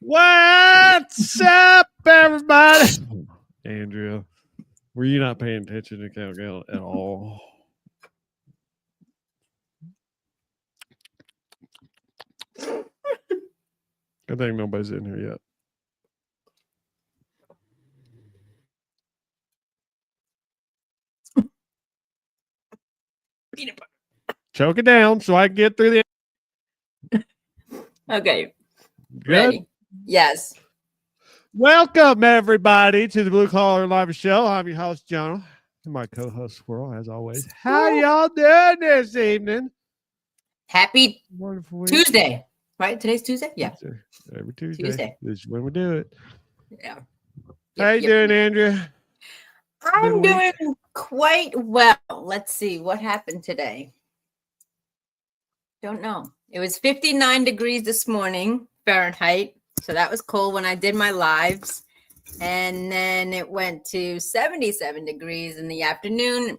What's up, everybody? Andrea, were you not paying attention to Countdown at all? I think nobody's in here yet. Peanut butter. Choke it down so I can get through the. Okay. Good. Ready? Yes. Welcome, everybody, to the Blue Collar Live Show. I'm your host, Jonah, and my co-host, Squirrel, as always. How y'all doing this evening? Happy Wonderful week. Tuesday. Right? Today's Tuesday? Yeah. Every Tuesday. Tuesday. This is when we do it. Yeah. How you doing, Andrea? I'm doing quite well. Let's see what happened today. Don't know. It was 59 degrees this morning, Fahrenheit. So that was cold when I did my lives. And then it went to 77 degrees in the afternoon.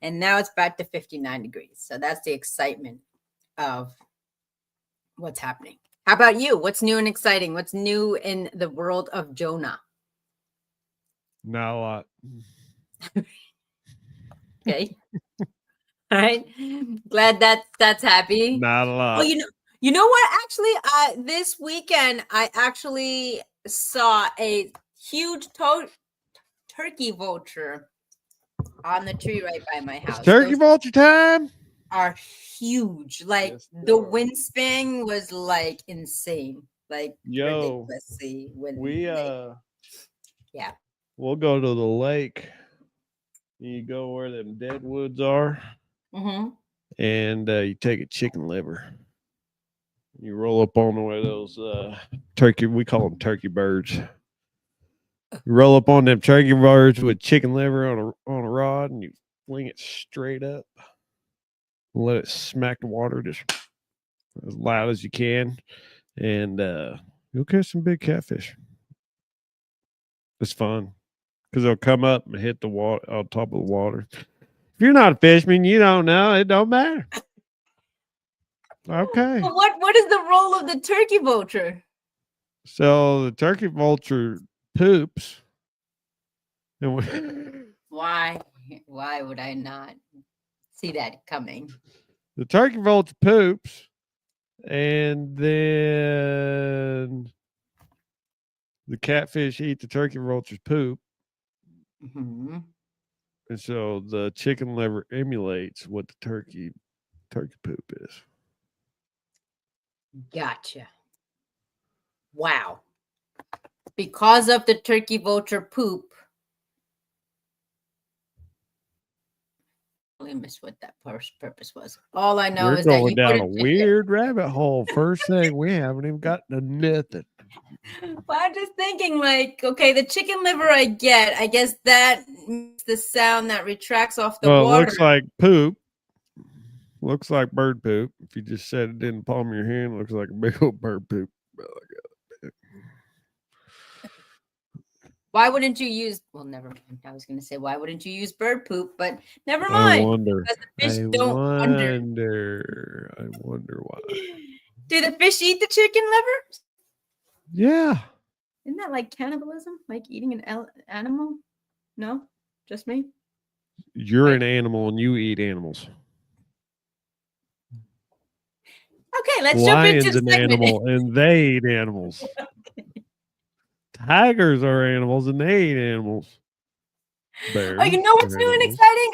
And now it's back to 59 degrees. So that's the excitement of what's happening. How about you? What's new and exciting? What's new in the world of Jonah? Not a lot. Okay. All right. Glad that's happy. Not a lot. Well, you know what? Actually, this weekend I actually saw a huge turkey vulture on the tree right by my house. It's turkey vulture time. Are huge. Like Yes, the wingspan was like insane. Like ridiculously yeah. We'll go to the lake. You go where them dead woods are, and you take a chicken liver. You roll up on one of those turkey. We call them turkey birds. You roll up on them turkey birds with chicken liver on a rod, and you fling it straight up. Let it smack the water just as loud as you can, and you'll catch some big catfish. It's fun because they'll come up and hit the water on top of the water. If you're not a fisherman, you don't know. It don't matter. Okay. Well, what is the role of the turkey vulture? So the turkey vulture poops. And Why would I not see that coming? The turkey vulture poops, and then the catfish eat the turkey vulture's poop. Mm-hmm. And so the chicken liver emulates what the turkey poop is. Gotcha. Wow. Because of the turkey vulture poop. I missed what that purpose was. All I know is that you're going down a weird rabbit hole. First thing, we haven't even gotten to nothing. Well, I'm just thinking, like, okay, the chicken liver I get. I guess that makes the sound that retracts off the water. It looks like poop. Looks like bird poop. If you just set it in the palm of your hand, it looks like a big old bird poop. Why wouldn't you use? Well, never mind. I was going to say, why wouldn't you use bird poop? But never mind. I wonder. Because the fish I wonder why. Do the fish eat the chicken liver? Yeah. Isn't that like cannibalism? Like eating an animal? No, just me. You're an animal and you eat animals. Okay, let's jump into the segment. Lion's an animal and they eat animals. Tigers are animals and they eat animals. Bears, oh, you know what's new and exciting?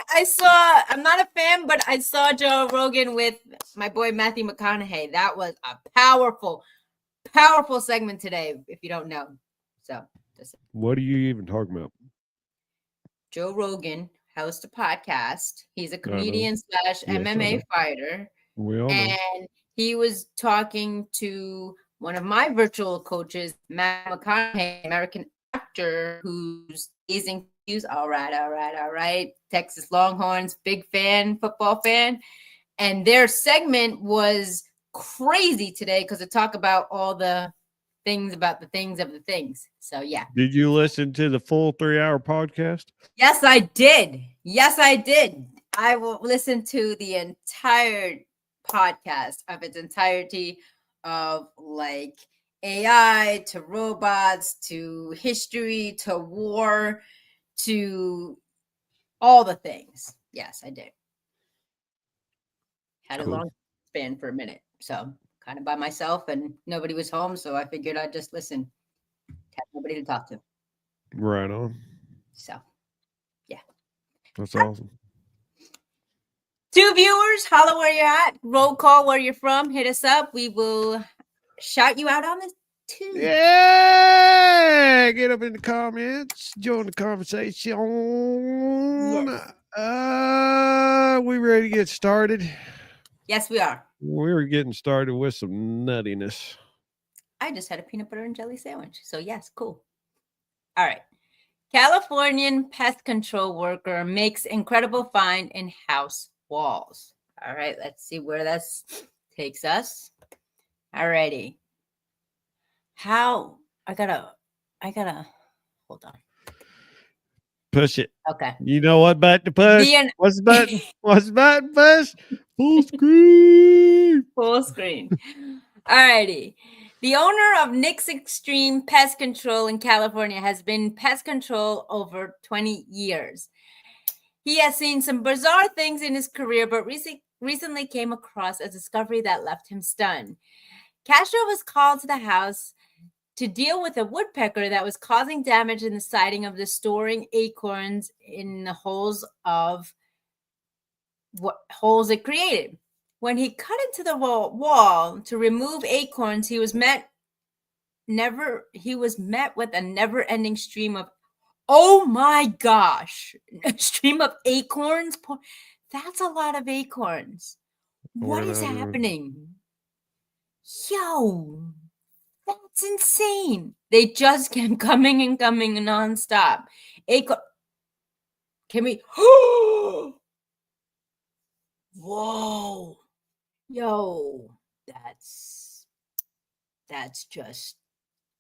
I'm not a fan, but I saw Joe Rogan with my boy Matthew McConaughey. That was a powerful segment today, if you don't know. So, what are you even talking about? Joe Rogan hosts a podcast. He's a comedian / MMA fighter. We all know. And he was talking to one of my virtual coaches, Matt McConaughey, American actor who's amazing. All right. Texas Longhorns, big fan, football fan. And their segment was crazy today because they talk about all the things about the things of the things. So, yeah. Did you listen to the full 3-hour podcast? Yes, I did. I will listen to the entire podcast of its entirety of like AI to robots to history to war to all the things. Yes, I did. Had a long span for a minute. So kind of by myself and nobody was home. So I figured I'd just listen. Have nobody to talk to. Right on. So, yeah. That's awesome. 2 viewers, holla where you're at. Roll call where you're from. Hit us up. We will shout you out on this too. Yeah. Get up in the comments. Join the conversation. Yes. We ready to get started? Yes, we are. We're getting started with some nuttiness. I just had a peanut butter and jelly sandwich. So, yes, cool. All right. Californian pest control worker makes incredible find in house walls. All right, let's see where this takes us. All righty. How I gotta hold on. Push it. Okay. You know what button to push? What's the button? What's the button push? Full screen. Full screen. All righty. The owner of Nick's Extreme Pest Control in California has been pest control over 20 years. He has seen some bizarre things in his career, but recently came across a discovery that left him stunned. Castro was called to the house to deal with a woodpecker that was causing damage in the siding of the storing acorns in the holes it created. When he cut into the wall to remove acorns, he was met with a never-ending stream of, oh my gosh, a stream of acorns. That's a lot of acorns. What is happening? Yo, that's insane. They just kept coming and coming nonstop. Can we? Whoa. Yo, that's just.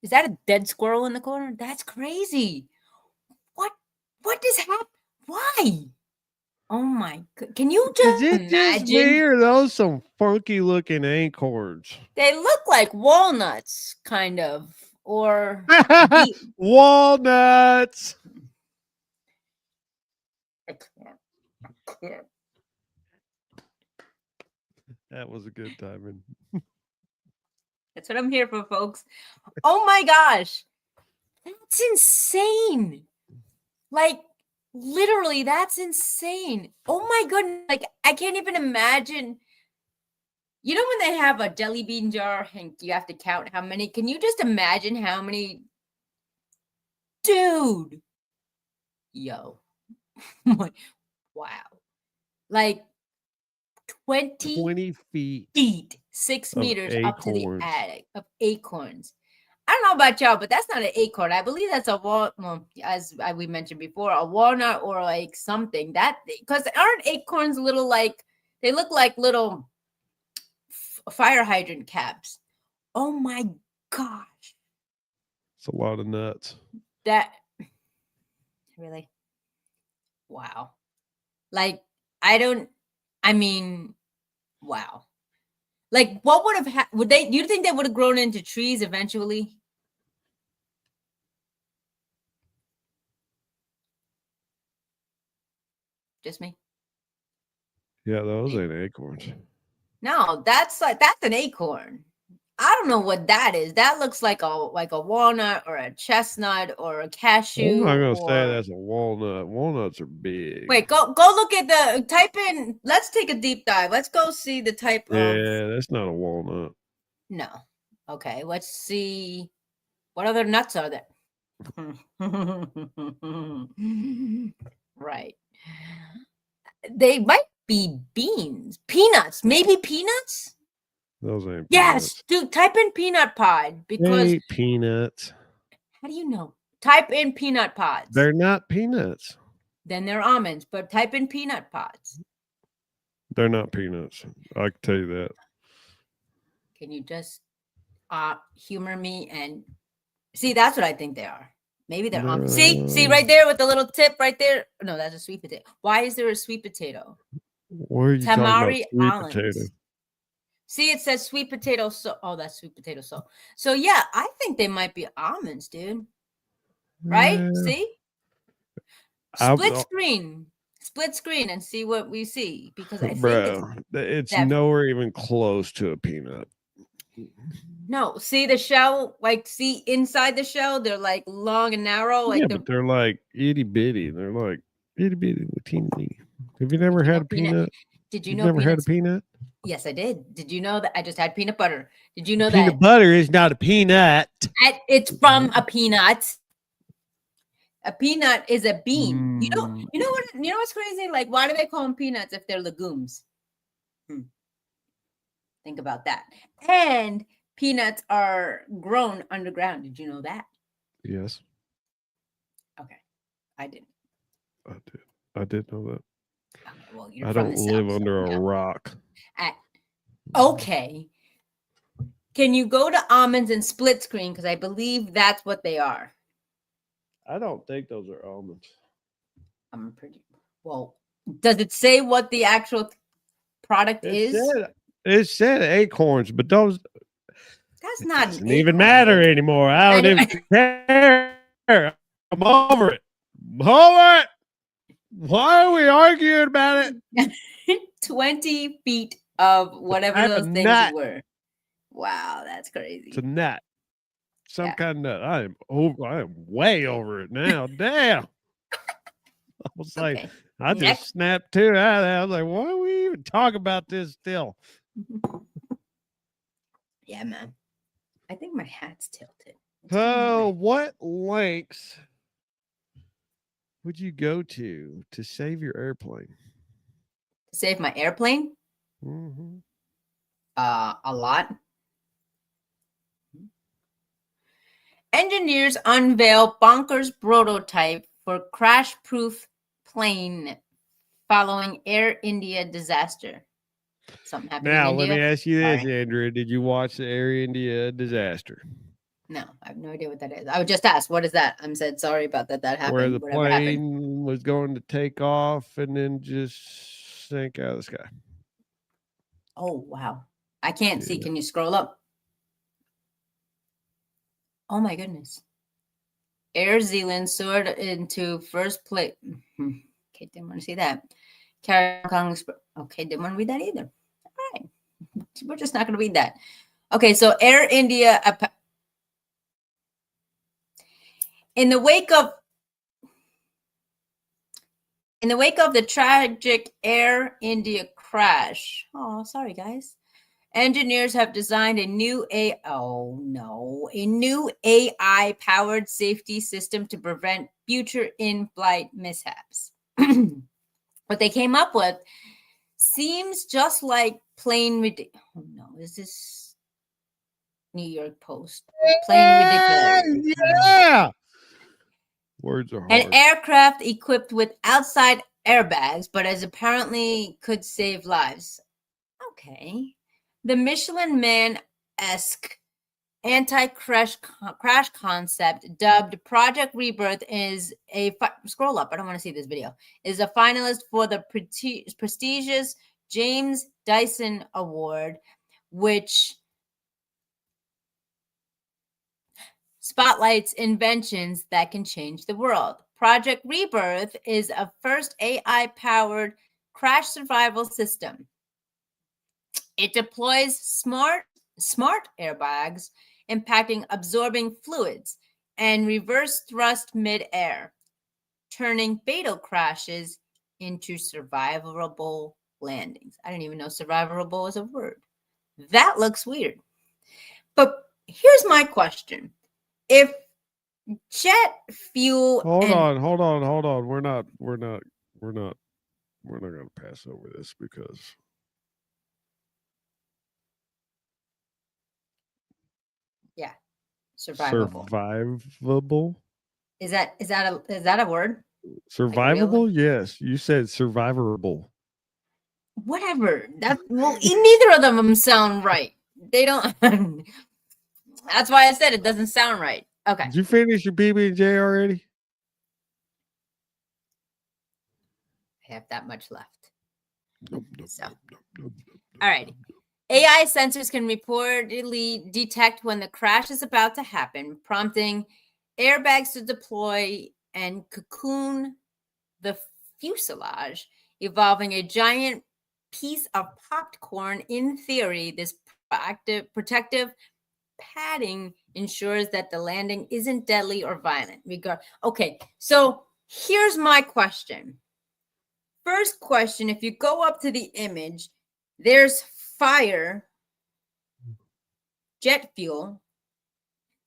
Is that a dead squirrel in the corner? That's crazy. What does happen? Why? Oh my god. Can you just imagine? Just me, or those some funky looking acorns? They look like walnuts, kind of. Or walnuts. I can't. That was a good timing. That's what I'm here for, folks. Oh my gosh. That's insane. Like, literally, that's insane. Oh my goodness. Like, I can't even imagine. You know when they have a jelly bean jar and you have to count how many? Can you just imagine how many? Dude. Yo. Wow. Like 20 feet, 6 meters up to the attic of acorns. I don't know about y'all, but that's not an acorn. I believe that's a walnut, as we mentioned before, a walnut or like something. That because aren't acorns little like they look like little fire hydrant caps? Oh my gosh, it's a lot of nuts. That really, wow. Like wow. Like, what would have do you think they would have grown into trees eventually? Just me? Yeah, those ain't acorns. No, that's an acorn. I don't know what that is. That looks like a walnut or a chestnut or a cashew. I'm not gonna say that's a walnut. Walnuts are big. Wait, go look at the type in. Let's take a deep dive. Let's go see the type of. Yeah, that's not a walnut. No. Okay, let's see. What other nuts are there? Right. They might be beans, peanuts, maybe peanuts. Those ain't. Yes, dude. Type in peanut pod because peanuts. How do you know? Type in peanut pods. They're not peanuts. Then they're almonds, but type in peanut pods. They're not peanuts. I can tell you that. Can you just humor me and see? That's what I think they are. Maybe they're almonds. See right there with the little tip right there. No, that's a sweet potato. Why is there a sweet potato? Where are you Tamari talking about sweet potato? See, it says sweet potato so. Oh, that's sweet potato so. So yeah, I think they might be almonds, dude. Right? See? Split screen and see what we see, because I think it's nowhere even close to a peanut. No, see the shell, like see inside the shell, they're like long and narrow. Like but they're like itty bitty. They're like itty bitty, teeny bitty. Have you never had a peanut? Did you You've know never had a peanut? Yes, I did. Did you know that I just had peanut butter? Did you know that peanut butter is not a peanut? It's from a peanut. A peanut is a bean. You know what's crazy? Like, why do they call them peanuts if they're legumes? Think about that. And peanuts are grown underground. Did you know that? Yes. Okay. I didn't. I did know that. Okay, well, I don't live under a rock. Okay. Can you go to almonds and split screen? Because I believe that's what they are. I don't think those are almonds. I'm pretty well. Does it say what the actual product is? It said acorns, but those. That's not doesn't even matter anymore. I don't even care. I'm over it. Why are we arguing about it? 20 feet of whatever those things were. Wow, that's crazy. It's a nut. Some kind of nut. I am way over it now. Damn. I was like, I just snapped two out of that. I was like, why are we even talking about this still? Yeah, man. I think my hat's tilted. So, what lengths would you go to save your airplane? Save my airplane? Mm-hmm. A lot. Engineers unveil bonkers prototype for crash-proof plane following Air India disaster. Something happened in India. Now, let me ask you this, Andrea. Did you watch the Air India disaster? No, I have no idea what that is. I would just ask, what is that? I'm said sorry about that. That happened. Where the plane was going to take off and then just sank out of the sky. Oh, wow. I can't see. Can you scroll up? Oh, my goodness. Air Zealand soared into first place. Okay, didn't want to see that. Okay, didn't want to read that either. All right. We're just not going to read that. Okay, so Air India. In the wake of the tragic Air India crash. Oh, sorry, guys. Engineers have designed a new AI-powered safety system to prevent future in-flight mishaps. What they came up with seems just like plain ridiculous. Oh no, is this New York Post? Plain ridiculous. Yeah. Words are hard. An aircraft equipped with outside airbags, but as apparently could save lives. Okay. The Michelin Man-esque anti-crash concept dubbed Project Rebirth is a scroll up. I don't want to see this video. Is a finalist for the prestigious James Dyson Award, which spotlights inventions that can change the world. Project Rebirth is a first AI-powered crash survival system. It deploys smart airbags, impacting absorbing fluids, and reverse thrust mid-air, turning fatal crashes into survivable landings. I didn't even know survivable is a word. That looks weird. But here's my question. If jet fuel Hold on. We're not going to pass over this because survivable. Is that a word? Survivable? Like yes, you said survivable. Whatever. Neither of them sound right. They don't. That's why I said it doesn't sound right. Okay. Did you finish your PB&J already? I have that much left. So, all right. AI sensors can reportedly detect when the crash is about to happen, prompting airbags to deploy and cocoon the fuselage, evolving a giant piece of popcorn. In theory, this protective padding ensures that the landing isn't deadly or violent. Okay, so here's my question. First question, if you go up to the image, there's fire, jet fuel.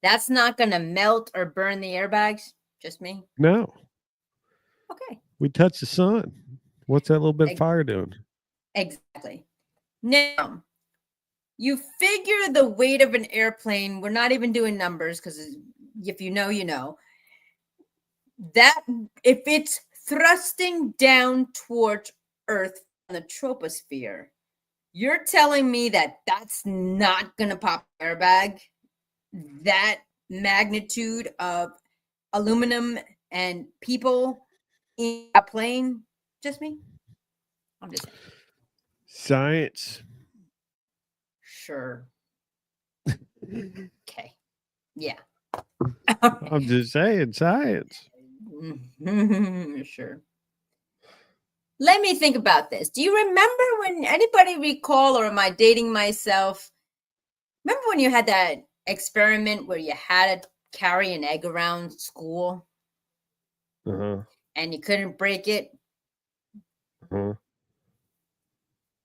That's not going to melt or burn the airbags? Just me? No. Okay. We touch the sun. What's that little bit of fire doing? Exactly. Now, you figure the weight of an airplane. We're not even doing numbers because if you know, you know. That if it's thrusting down towards Earth from the troposphere, you're telling me that that's not going to pop airbag? That magnitude of aluminum and people in a plane? Just me? I'm just saying. Science. Sure. Okay. Yeah. I'm just saying science. Sure. Let me think about this. Do you remember when anybody recall, or am I dating myself? Remember when you had that experiment where you had to carry an egg around school? Uh-huh. And you couldn't break it? Uh-huh.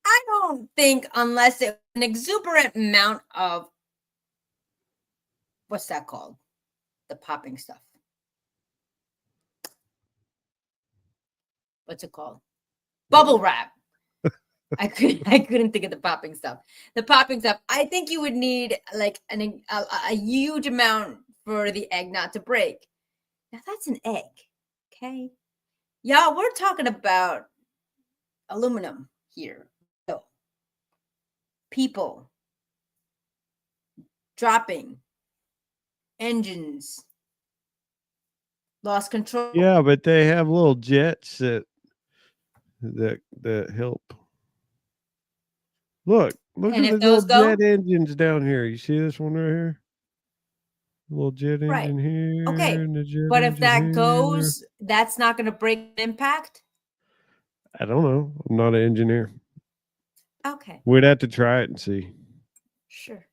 I don't think unless it's an exuberant amount of, what's that called? The popping stuff. What's it called? Bubble wrap. I couldn't think of the popping stuff. The popping stuff. I think you would need like a huge amount for the egg not to break. Now that's an egg, okay? Y'all, we're talking about aluminum here. So, people dropping, engines lost control. Yeah, but they have little jets that help. Look And at if the little those go, jet engines down here. You see this one right here? Little jet right. engine here. Okay. And the jet But if that here. goes, that's not going to break impact? I don't know. I'm not an engineer. Okay. We'd have to try it and see. Sure.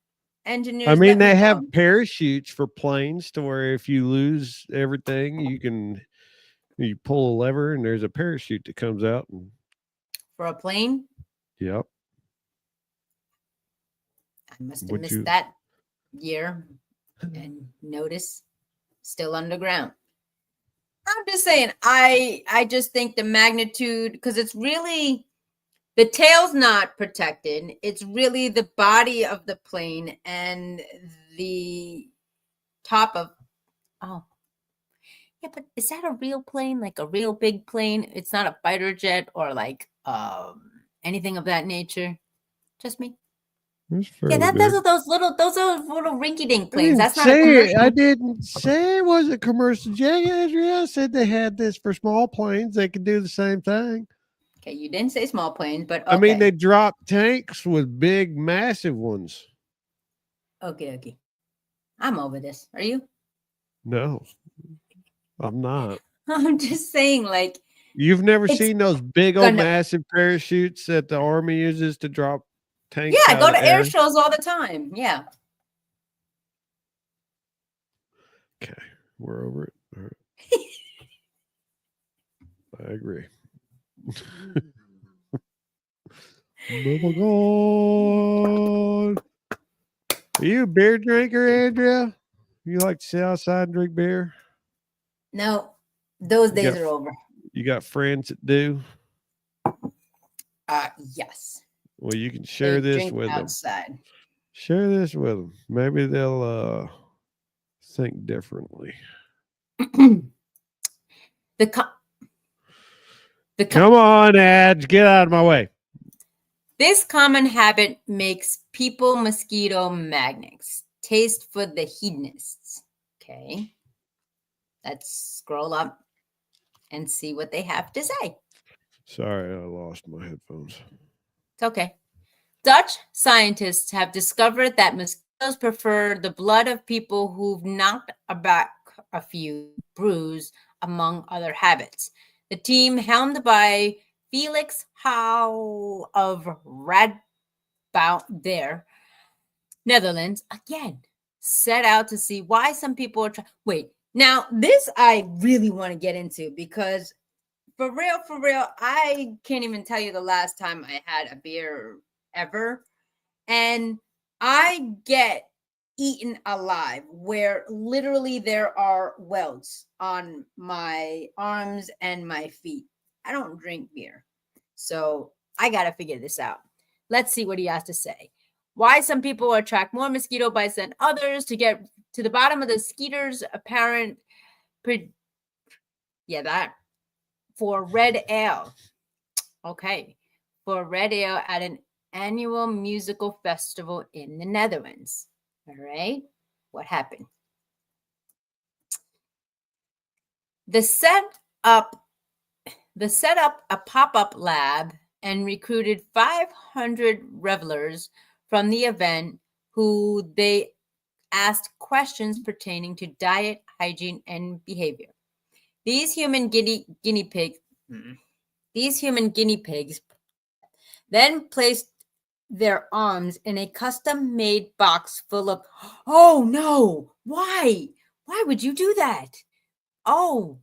Engineers. I mean, they have parachutes for planes to where if you lose everything, you pull a lever and there's a parachute that comes out. For a plane? Yep. I must have missed that year and notice still underground. I'm just saying, I just think the magnitude, because it's really, the tail's not protected. It's really the body of the plane and the top of, oh. Yeah, but is that a real plane? Like a real big plane? It's not a fighter jet or like anything of that nature? Just me? Yeah, those are little rinky-dink planes. That's not a commercial. I didn't say it was a commercial jet, Andrea. I said they had this for small planes. They could do the same thing. Okay, you didn't say small planes, but okay. I mean, they drop tanks with big, massive ones. Okay. I'm over this. Are you? No, I'm not. I'm just saying, like, you've never seen those big old massive parachutes that the Army uses to drop tanks? Yeah, I go to air shows all the time. Yeah. Okay, we're over it. All right. I agree. Oh my God. Are you a beer drinker, Andrea? You like to sit outside and drink beer? No, those days are over. You got friends that do? Yes. Well, you can share this with outside. them. Share this with them. Maybe they'll think differently. Come on, Adge, get out of my way. This common habit makes people mosquito magnets. Taste for the hedonists. Okay. Let's scroll up and see what they have to say. Sorry, I lost my headphones. It's okay. Dutch scientists have discovered that mosquitoes prefer the blood of people who've knocked back a few bruise, among other habits. The team, helmed by Felix Houw of Radboud there, Netherlands, again, set out to see why some people are wait, now this I really want to get into because for real, I can't even tell you the last time I had a beer ever. And I get eaten alive where literally there are welts on my arms and my feet. I don't drink beer. So I got to figure this out. Let's see what he has to say. Why some people attract more mosquito bites than others, to get to the bottom of the skeeter's apparent that for red ale. Okay. For red ale at an annual musical festival in the Netherlands. All right. What happened? The set up a pop-up lab and recruited 500 revelers from the event who they asked questions pertaining to diet, hygiene, and behavior. These human guinea pigs then placed their arms in a custom-made box full of, oh no, why would you do that? Oh,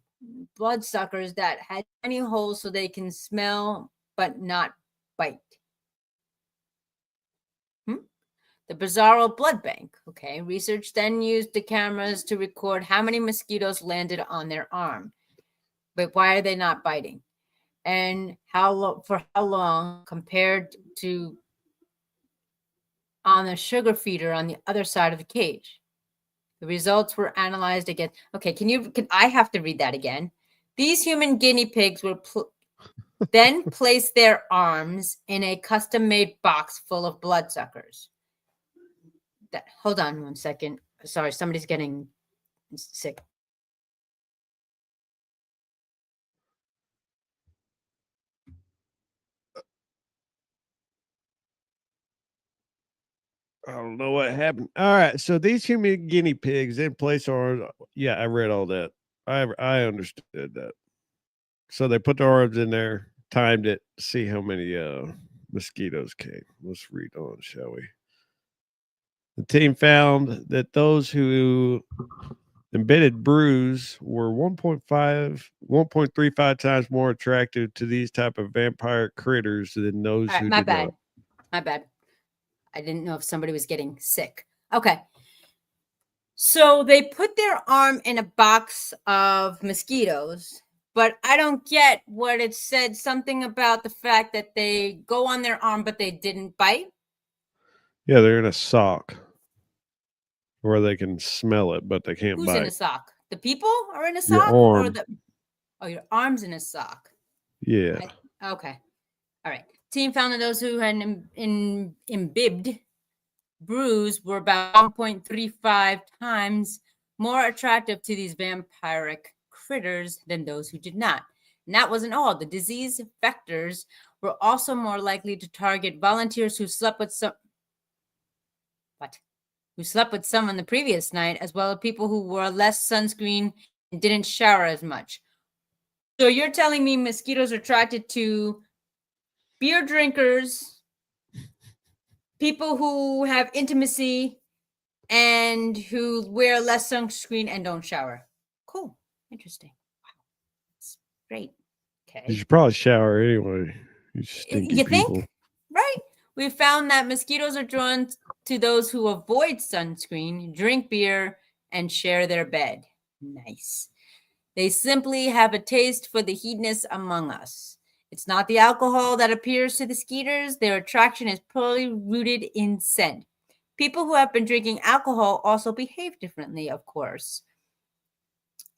bloodsuckers that had tiny holes so they can smell but not bite. The Bizarro Blood Bank. Okay, research then used the cameras to record how many mosquitoes landed on their arm. But why are they not biting? And for how long compared to on the sugar feeder on the other side of the cage? The results were analyzed again. Okay, can I have to read that again? These human guinea pigs were then placed their arms in a custom-made box full of bloodsuckers. Hold on 1 second. Sorry, somebody's getting sick. I don't know what happened. All right, so these human guinea pigs in place are, yeah, I read all that. I understood that. So they put their arms in there, timed it, see how many mosquitoes came. Let's read on, shall we? The team found that those who embedded bruise were 1.35 times more attractive to these type of vampire critters than those who did not. My bad. I didn't know if somebody was getting sick. Okay. So they put their arm in a box of mosquitoes, but I don't get what it said. Something about the fact that they go on their arm, but they didn't bite. Yeah, they're in a sock where they can smell it, but they can't bite. Who's in a sock? The people are in a sock? Your arm. Your arm's in a sock. Yeah. Okay. All right. Team found that those who had imbibed bruise were about 1.35 times more attractive to these vampiric critters than those who did not. And that wasn't all. The disease vectors were also more likely to target volunteers who slept with someone the previous night, as well as people who wore less sunscreen and didn't shower as much. So you're telling me mosquitoes are attracted to beer drinkers, people who have intimacy, and who wear less sunscreen and don't shower. Cool. Interesting. Wow. That's great. Okay. You should probably shower anyway. You stinky people. Think? Right. We found that mosquitoes are drawn to those who avoid sunscreen, drink beer, and share their bed. Nice. They simply have a taste for the hedonists among us. It's not the alcohol that appears to the skeeters. Their attraction is purely rooted in scent. People who have been drinking alcohol also behave differently, of course.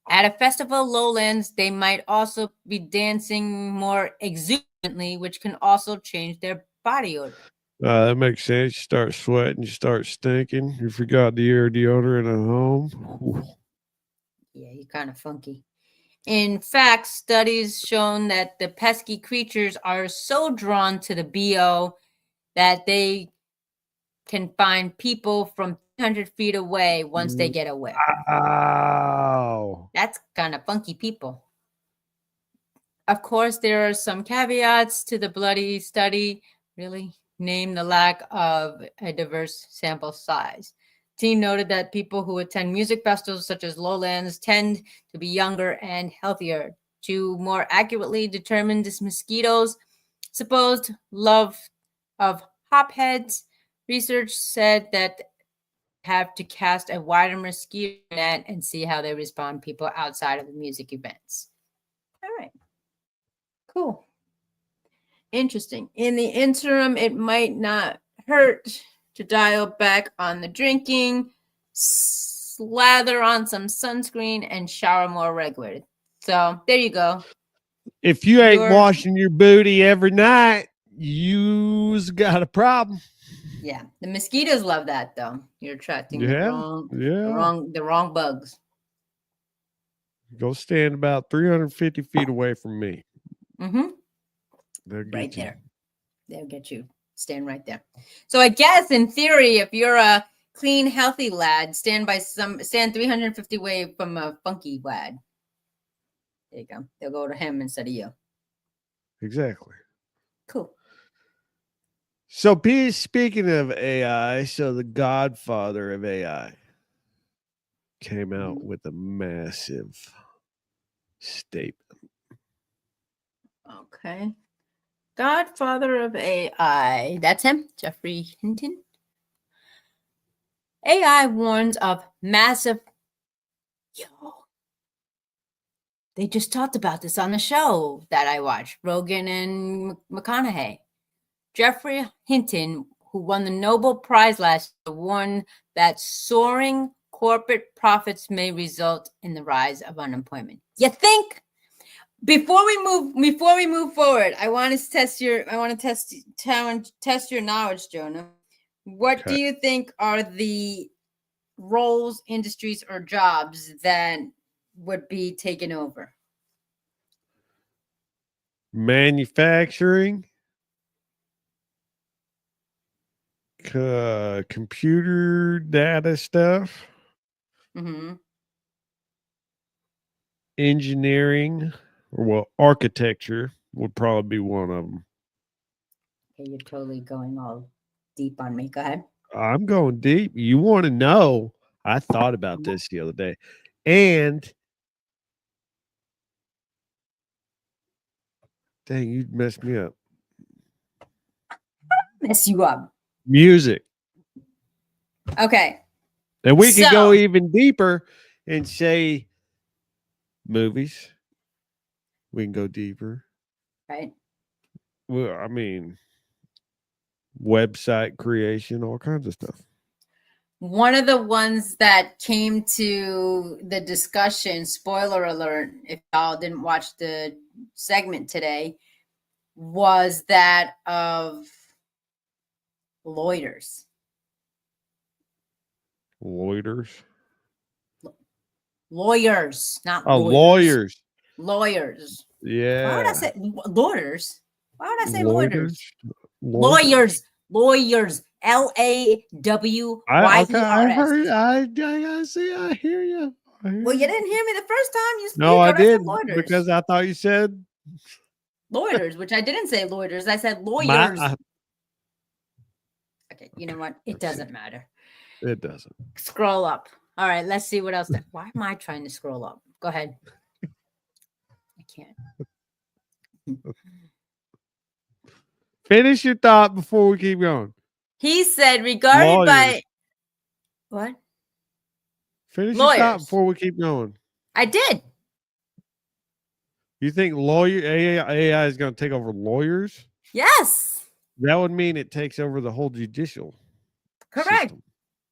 At a festival lowlands, they might also be dancing more exuberantly, which can also change their body odor. That makes sense. You start sweating, you start stinking. You forgot the air deodorant at home. Ooh. Yeah, you're kind of funky. In fact, studies shown that the pesky creatures are so drawn to the BO that they can find people from 300 feet away once they get away. Wow. That's kind of funky people. Of course, there are some caveats to the bloody study, really, name the lack of a diverse sample size. Team noted that people who attend music festivals such as Lowlands tend to be younger and healthier. To more accurately determine this mosquito's supposed love of hopheads, research said that have to cast a wider mosquito net and see how they respond people outside of the music events. All right. Cool. Interesting. In the interim, it might not hurt to dial back on the drinking, slather on some sunscreen, and shower more regularly. So there you go. If you ain't washing your booty every night, you's got a problem. Yeah, the mosquitoes love that though. You're attracting the wrong bugs. Go stand about 350 feet away from me. Mm-hmm. They'll get right you. there. They'll get you. Stand right there. So I guess in theory, if you're a clean, healthy lad, stand 350 away from a funky lad. There you go. They'll go to him instead of you. Exactly. Cool. So, speaking of AI, so the godfather of AI came out with a massive statement. Okay. Godfather of AI. That's him, Jeffrey Hinton. AI warns of massive. They just talked about this on the show that I watched, Rogan and McConaughey. Jeffrey Hinton, who won the Nobel Prize last year, warned that soaring corporate profits may result in the rise of unemployment. You think? Before we move forward, I want to test your knowledge, Jonah. What do you think are the roles, industries, or jobs that would be taken over? Manufacturing, computer data stuff, engineering, or architecture would probably be one of them. Okay, you're totally going all deep on me. Go ahead. I'm going deep. You want to know? I thought about this the other day, and dang, you messed me up. Mess you up. Music. Okay. And we can go even deeper and say movies. We can go deeper. Right. Well, I mean, website creation, all kinds of stuff. One of the ones that came to the discussion, spoiler alert, if y'all didn't watch the segment today, was that of lawyers. Lawyers, not lawyers. Lawyers. Yeah. Why would I say lawyers? Why would I say lawyers? Lawyers. LAWYERS. I heard. I see. I hear you. Well, you didn't hear me the first time you speak. No, I did because I thought you said lawyers, which I didn't say lawyers. I said lawyers. Okay, you know what? It doesn't matter. It doesn't. Scroll up. All right, let's see what else. Why am I trying to scroll up? Go ahead. I can't. Finish your thought before we keep going. He said, regarded by what? Finish your thought before we keep going. I did. You think AI is going to take over lawyers? Yes. That would mean it takes over the whole judicial. Correct. System.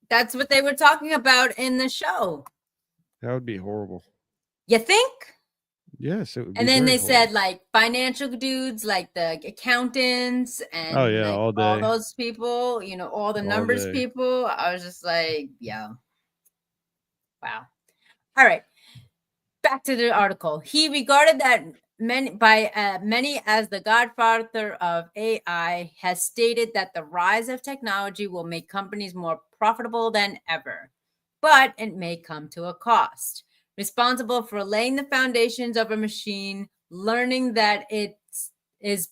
That's what they were talking about in the show. That would be horrible. You think? Yes, it would be. And then they said like financial dudes, like the accountants and all those people, all the numbers people. I was just like, yeah. Wow. All right. Back to the article. He regarded that many as the godfather of AI, has stated that the rise of technology will make companies more profitable than ever, but it may come to a cost. Responsible for laying the foundations of a machine learning that it is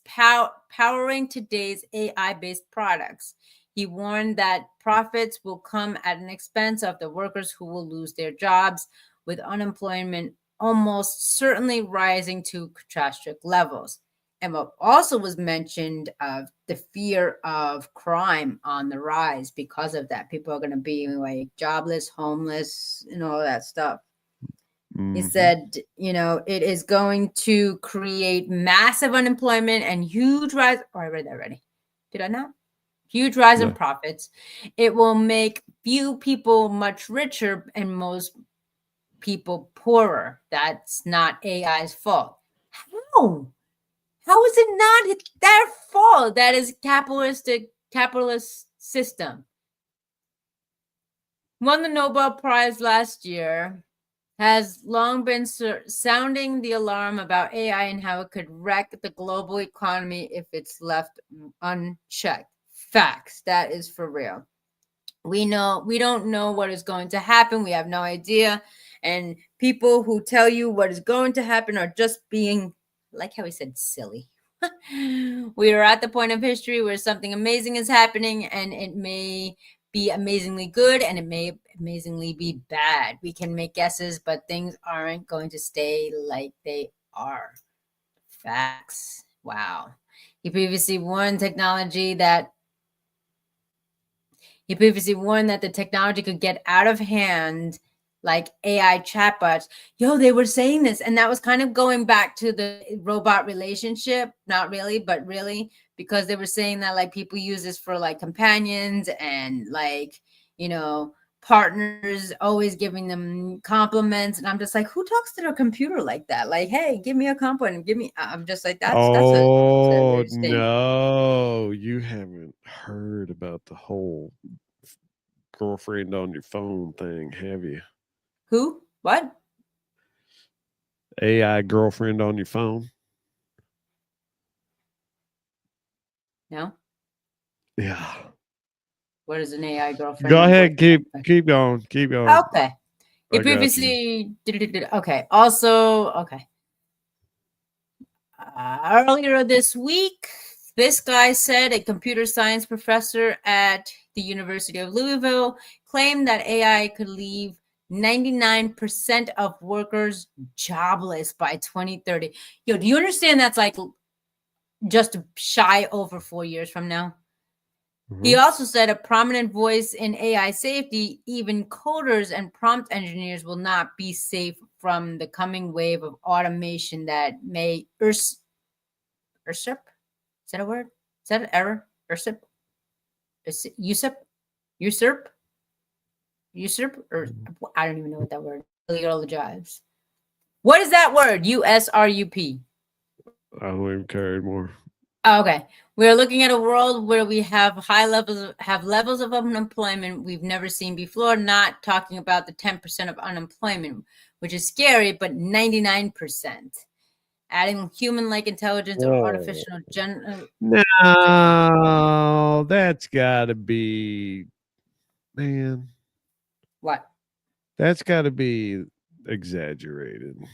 powering today's AI-based products. He warned that profits will come at an expense of the workers who will lose their jobs, with unemployment almost certainly rising to catastrophic levels. And what also was mentioned of the fear of crime on the rise because of that. People are going to be like jobless, homeless, and all that stuff. He said, it is going to create massive unemployment and huge rise. Oh, I read that already. Did I not? Huge rise in profits. It will make few people much richer and most people poorer. That's not AI's fault. How? How is it not their fault? That is capitalist system. Won the Nobel Prize last year, has long been sounding the alarm about AI and how it could wreck the global economy if it's left unchecked. Facts. That is for real. We don't know what is going to happen. We have no idea. And people who tell you what is going to happen are just being, like how he said, silly. We are at the point of history where something amazing is happening, and it may be amazingly good and it may amazingly be bad. We can make guesses, but things aren't going to stay like they are. Facts. Wow. He previously warned that the technology could get out of hand, like AI chatbots. They were saying this, and that was kind of going back to the robot relationship. Not really, but really, because they were saying that like people use this for like companions and like, partners, always giving them compliments. And I'm just like, who talks to their computer like that? Like, hey, give me a compliment. I'm just like, that's what no, you haven't heard about the whole girlfriend on your phone thing, have you? Who? What? AI girlfriend on your phone? No. Yeah. What is an AI girlfriend? Go ahead, keep going. Okay. He previously did. Okay. Also, okay. Earlier this week, this guy said a computer science professor at the University of Louisville claimed that AI could leave 99% of workers jobless by 2030. Do you understand that's like just shy over 4 years from now? He also said a prominent voice in AI safety, even coders and prompt engineers will not be safe from the coming wave of automation that may usurp? Is that a word? Is that an error? Usurp? Or I don't even know what that word is. What is that word? USRUP. I don't even care anymore. Okay. We're looking at a world where we have levels of unemployment we've never seen before, not talking about the 10% of unemployment, which is scary, but 99%. Adding human-like intelligence or artificial No, that's got to be, man. What? That's got to be exaggerated.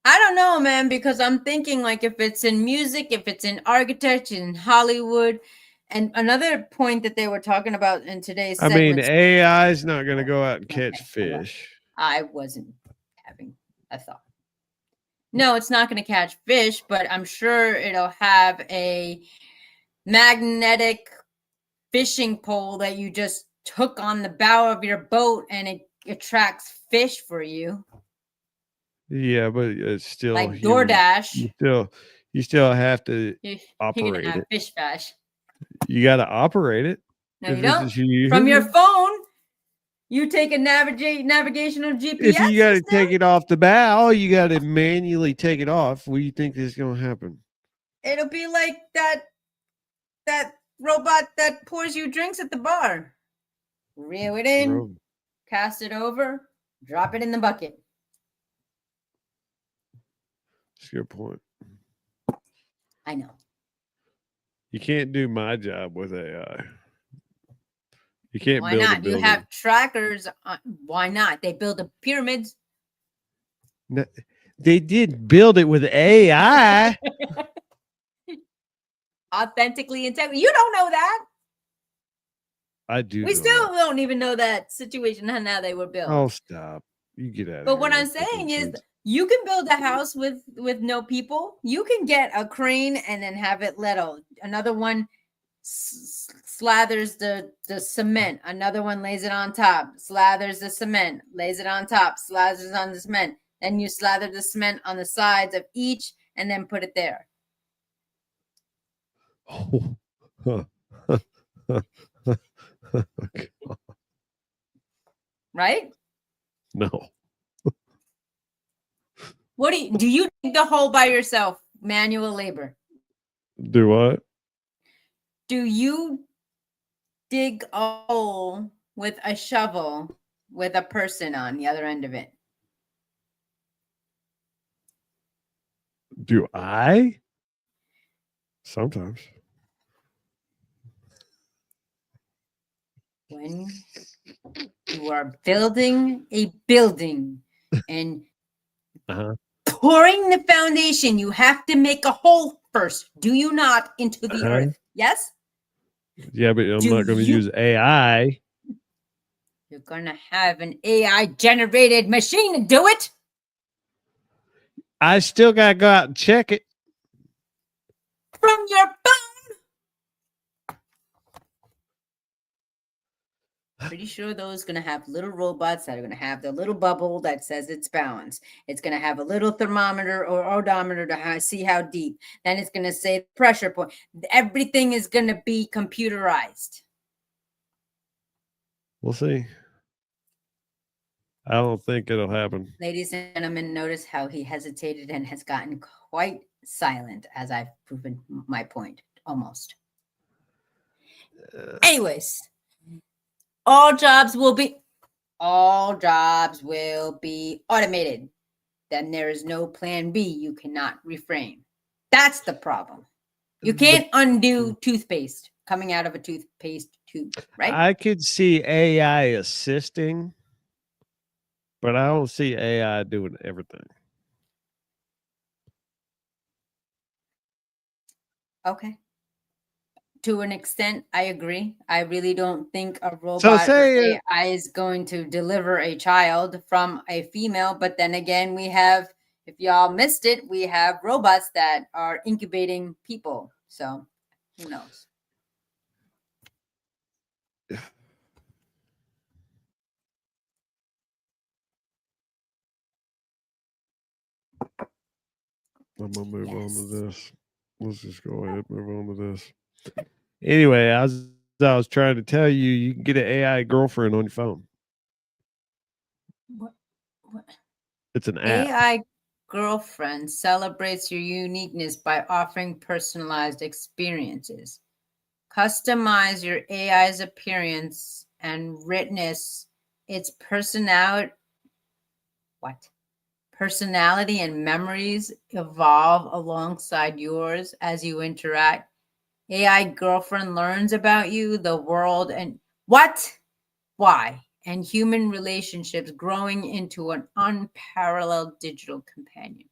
I don't know, man, because I'm thinking like if it's in music, if it's in architecture, in Hollywood, and another point that they were talking about in today's segment. AI is not going to go out and catch fish. I wasn't having a thought. No, it's not going to catch fish, but I'm sure it'll have a magnetic fishing pole that you just hook on the bow of your boat and it attracts fish for you. Yeah, but it's still like DoorDash. You still have to operate it. Fish bash. You got to operate it. No, you don't. From your phone, you take a navigational GPS. If you got to take it off the bow, you got to manually take it off. What do you think is going to happen? It'll be like that robot that pours you drinks at the bar. Reel it in, cast it over, drop it in the bucket. That's a good point. I know. You can't do my job with AI. You can't Why build a not? You building. have trackers. Why not? They build the pyramids. No, they did build it with AI. Authentically integral. You don't know that. I do. We still don't even know that situation and how they were built. Oh, stop. You get out of here. But what I'm saying is you can build a house with no people. You can get a crane and then have it let out. Another one slathers the cement. Another one lays it on top, slathers the cement, lays it on top, slathers on the cement. Then you slather the cement on the sides of each and then put it there. Right? No. What do you dig the hole by yourself? Manual labor. Do what? Do you dig a hole with a shovel with a person on the other end of it? Do I? Sometimes. When you are building a building and pouring the foundation, you have to make a hole first, do you not, into the earth? Yes? Yeah, but I'm not going to use AI. You're going to have an AI-generated machine to do it? I still got to go out and check it. From your phone? Pretty sure those going to have little robots that are going to have the little bubble that says it's balanced. It's going to have a little thermometer or odometer to see how deep. Then it's going to say the pressure point. Everything is going to be computerized. We'll see. I don't think it'll happen. Ladies and gentlemen, notice how he hesitated and has gotten quite silent as I've proven my point, almost. Anyways. All jobs will be automated. Then there is no plan B. You cannot refrain. That's the problem. You can't undo toothpaste coming out of a toothpaste tube, right? I could see AI assisting, but I don't see AI doing everything. Okay. To an extent, I agree. I really don't think a robot or AI is going to deliver a child from a female. But then again, we have, if y'all missed it, we have robots that are incubating people. So who knows? I'm going to move on to this. Let's just go ahead and move on to this. Anyway, as I was trying to tell you, you can get an AI girlfriend on your phone. What? It's an app. AI girlfriend celebrates your uniqueness by offering personalized experiences. Customize your AI's appearance and witness its personality. What? Personality and memories evolve alongside yours as you interact. AI girlfriend learns about you, the world, and what? Why? And human relationships, growing into an unparalleled digital companion.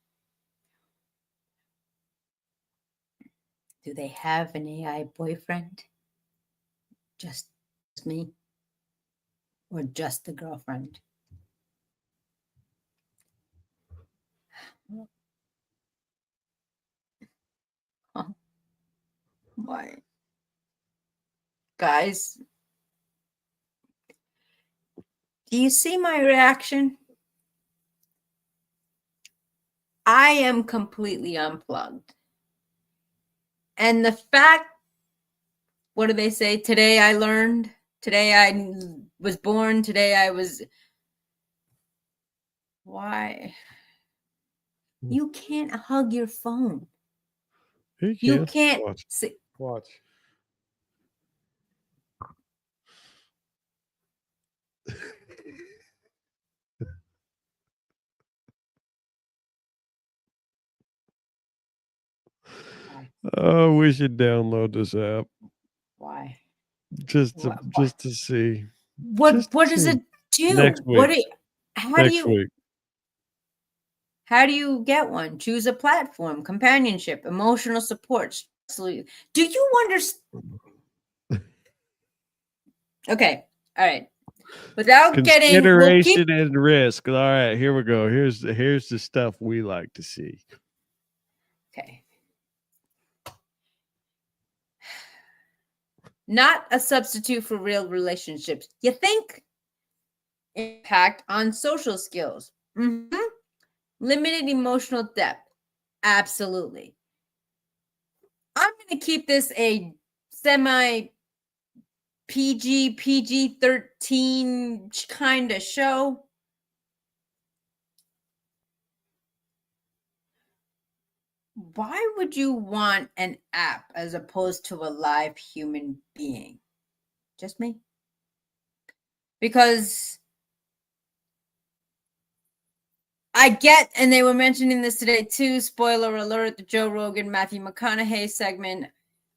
Do they have an AI boyfriend? Just me? Or just the girlfriend? Oh. Why? Guys, do you see my reaction? I am completely unplugged. And the fact, what do they say? Today I learned. Today I was born. Today I was. Why? You can't hug your phone. You can't. Watch. Oh, we should download this app. Why? Just to see. What does it do? Next week. How do you get one? Choose a platform, companionship, emotional support. Do you understand? Okay. All right. Without consideration and risk. All right, here we go. Here's the stuff we like to see. Okay. Not a substitute for real relationships. You think? Impact on social skills. Mm-hmm. Limited emotional depth. Absolutely. I'm going to keep this a semi PG-13 kind of show. Why would you want an app as opposed to a live human being? Just me? Because I get, and they were mentioning this today too, spoiler alert, the Joe Rogan, Matthew McConaughey segment.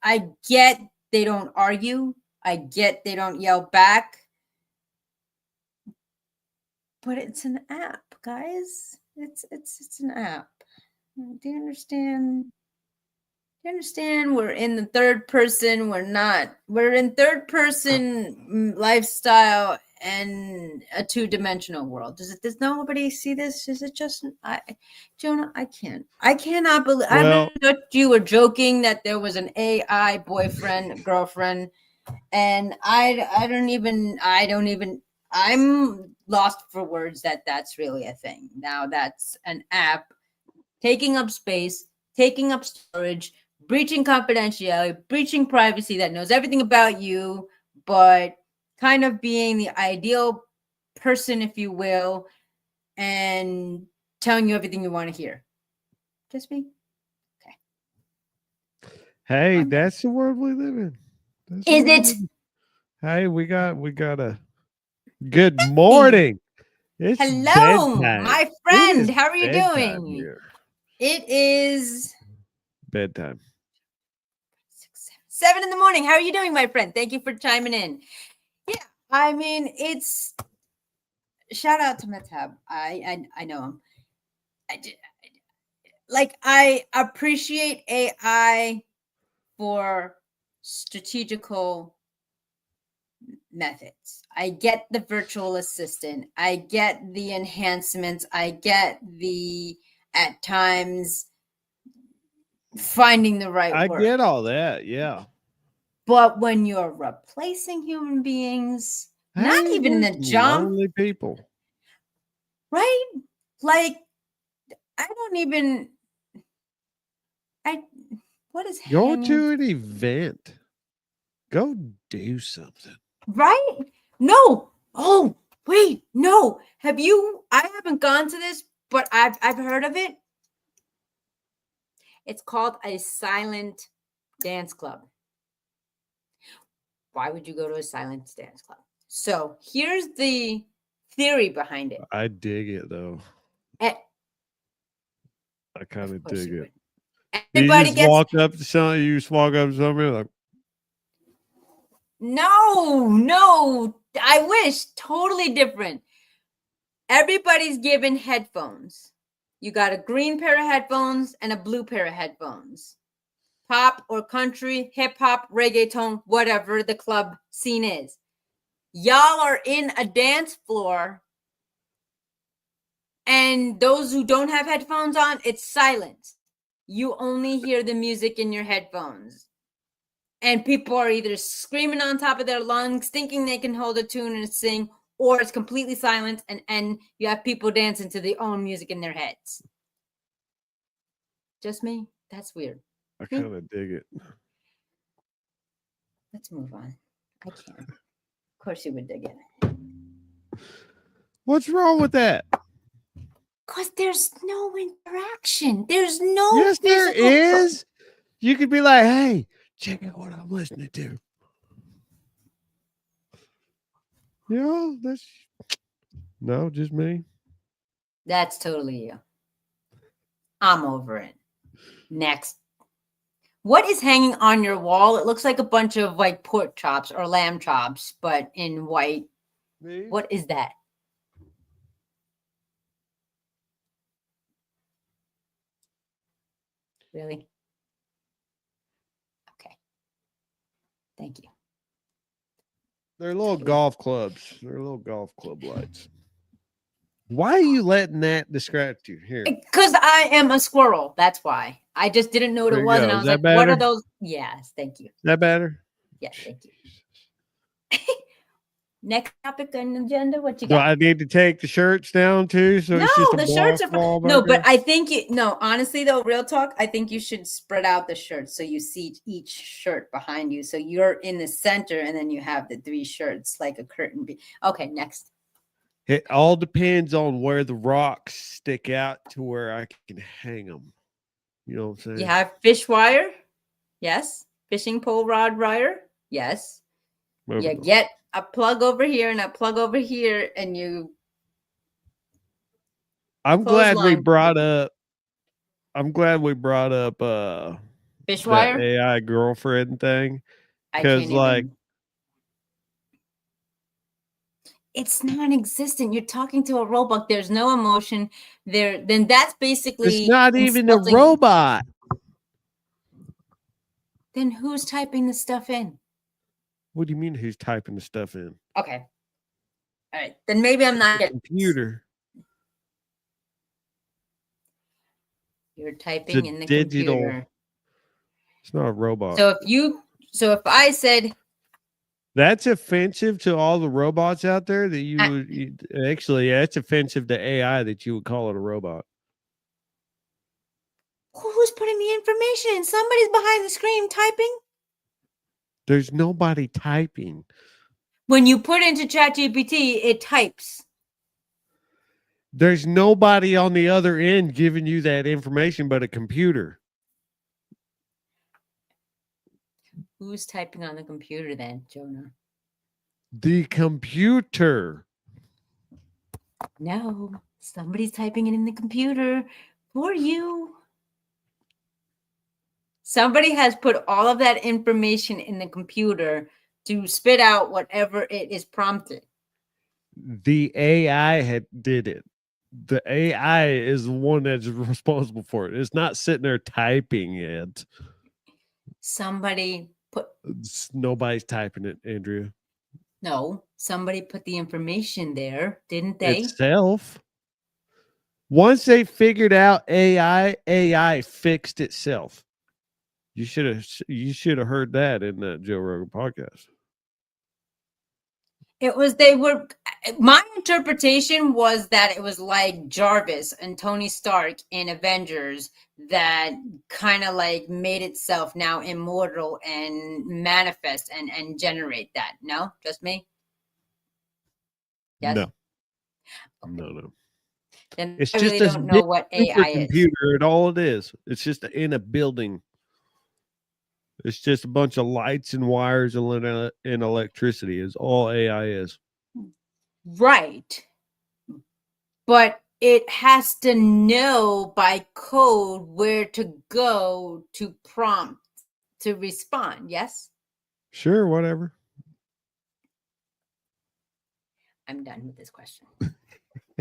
I get they don't argue. I get they don't yell back. But it's an app, guys. It's an app. Do you understand? You understand? We're in the third person. We're in third person lifestyle and a two-dimensional world. Does nobody see this? Is it just Jonah? I cannot believe. I thought you were joking that there was an AI boyfriend, girlfriend, and I don't even. I'm lost for words that that's really a thing. Now that's an app taking up space, taking up storage, breaching confidentiality, breaching privacy, that knows everything about you, but kind of being the ideal person, if you will, and telling you everything you want to hear. Just me? Okay. Hey, that's the world we live in. Is it? Hey, we got a good morning. It's hello, bedtime. My friend. How are you doing? Here. It is bedtime. 7 in the morning. How are you doing, my friend? Thank you for chiming in. Yeah, I mean, it's shout out to Metab. I know him. I appreciate AI for strategical methods. I get the virtual assistant. I get the enhancements. I get the at times finding the right word. I get all that, yeah. But when you're replacing human beings, not even in the jump, lonely people, right? Like, I don't even. What is go to an event? Go do something, right? No. Oh, wait, no. Have you? I haven't gone to this, but I've heard of it. It's called a silent dance club. Why would you go to a silent dance club? So here's the theory behind it. I dig it though. I kind of dig it. Everybody you just walk up to somebody. You just walk up to somebody like. No. I wish. Totally different. Everybody's given headphones. You got a green pair of headphones and a blue pair of headphones. Pop or country, hip hop, reggaeton, whatever the club scene is. Y'all are in a dance floor, and those who don't have headphones on, it's silent. You only hear the music in your headphones. And people are either screaming on top of their lungs, thinking they can hold a tune and sing, or it's completely silent, and you have people dancing to their own music in their heads. Just me? That's weird. I kind of dig it. Let's move on. I can't. Of course you would dig it. What's wrong with that? Because there's no interaction. There's no yes, there is. You could be like, hey, check out what I'm listening to. That's no, just me. That's totally you. I'm over it. Next. What is hanging on your wall? It looks like a bunch of like pork chops or lamb chops, but in white. These? What is that? Really? Okay. Thank you. They're little golf clubs. They're little golf club lights. Why are you letting that distract you here? Because I am a squirrel. That's why. I just didn't know what it was. And I was like, what are those? Yes, thank you. Is that better? Yes, thank you. Next topic on the agenda. What you Do got? I need to take the shirts down too? So no, it's just the shirts are no, but I think honestly though, real talk, I think you should spread out the shirts so you see each shirt behind you. So you're in the center and then you have the 3 shirts like a curtain. Okay, next. It all depends on where the rocks stick out to where I can hang them. You know what I'm saying? You have fish wire. Yes. Fishing pole rod wire. Yes. You get a plug over here and a plug over here, and you. I'm glad we brought up fish wire AI girlfriend thing, because like it's non-existent. You're talking to a robot. There's no emotion there. Then that's basically it's not even a robot. Then who's typing the stuff in? What do you mean who's typing the stuff in? Okay. All right. Then maybe I'm not getting computer. You're typing in the digital computer. It's not a robot. So if I said that's offensive to all the robots out there that you would actually, that's offensive to AI that you would call it a robot. Who's putting the information in? Somebody's behind the screen typing. There's nobody typing. When you put into ChatGPT, it types. There's nobody on the other end giving you that information but a computer. Who's typing on the computer then, Jonah? The computer. No, somebody's typing it in the computer for you. Somebody has put all of that information in the computer to spit out whatever it is prompted. The AI did it. The AI is the one that's responsible for it. It's not sitting there typing it. Nobody's typing it, Andrea. No, somebody put the information there, didn't they? Itself. Once they figured out AI fixed itself. You should have heard that in that Joe Rogan podcast. My interpretation was that it was like Jarvis and Tony Stark in Avengers that kind of like made itself now immortal and manifest and generate that. No, just me? Yes? No. Okay. No. Then it's I just really don't know what AI is. Computer, all it is. It's just in a building. It's just a bunch of lights and wires and electricity is all AI is. Right. But it has to know by code where to go to prompt to respond. Yes? Sure, whatever. I'm done with this question.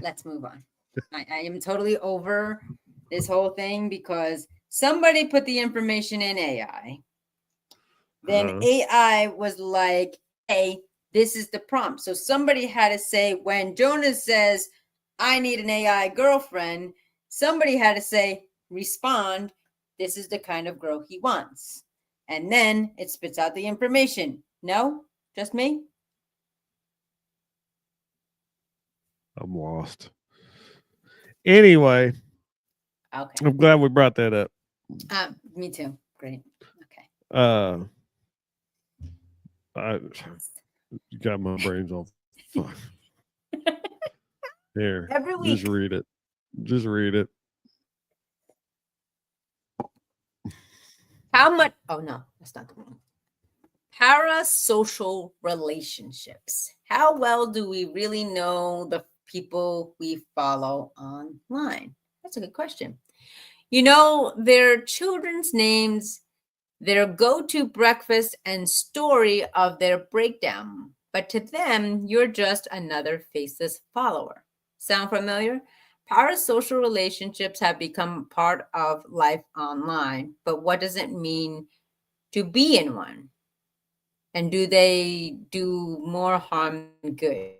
Let's move on. I am totally over this whole thing because somebody put the information in AI. Then AI was like, hey, this is the prompt. So somebody had to say, when Jonas says, I need an AI girlfriend, somebody had to say, respond, this is the kind of girl he wants. And then it spits out the information. No? Just me? I'm lost. Anyway. Okay. I'm glad we brought that up. Me too. Great. Okay. I got my brains all fuck. Here. Every week. Just read it. How much? Oh, no, that's not the one. Parasocial relationships. How well do we really know the people we follow online? That's a good question. Their children's names their go-to breakfast and story of their breakdown. But to them, you're just another faceless follower. Sound familiar? Parasocial relationships have become part of life online, but what does it mean to be in one? And do they do more harm than good?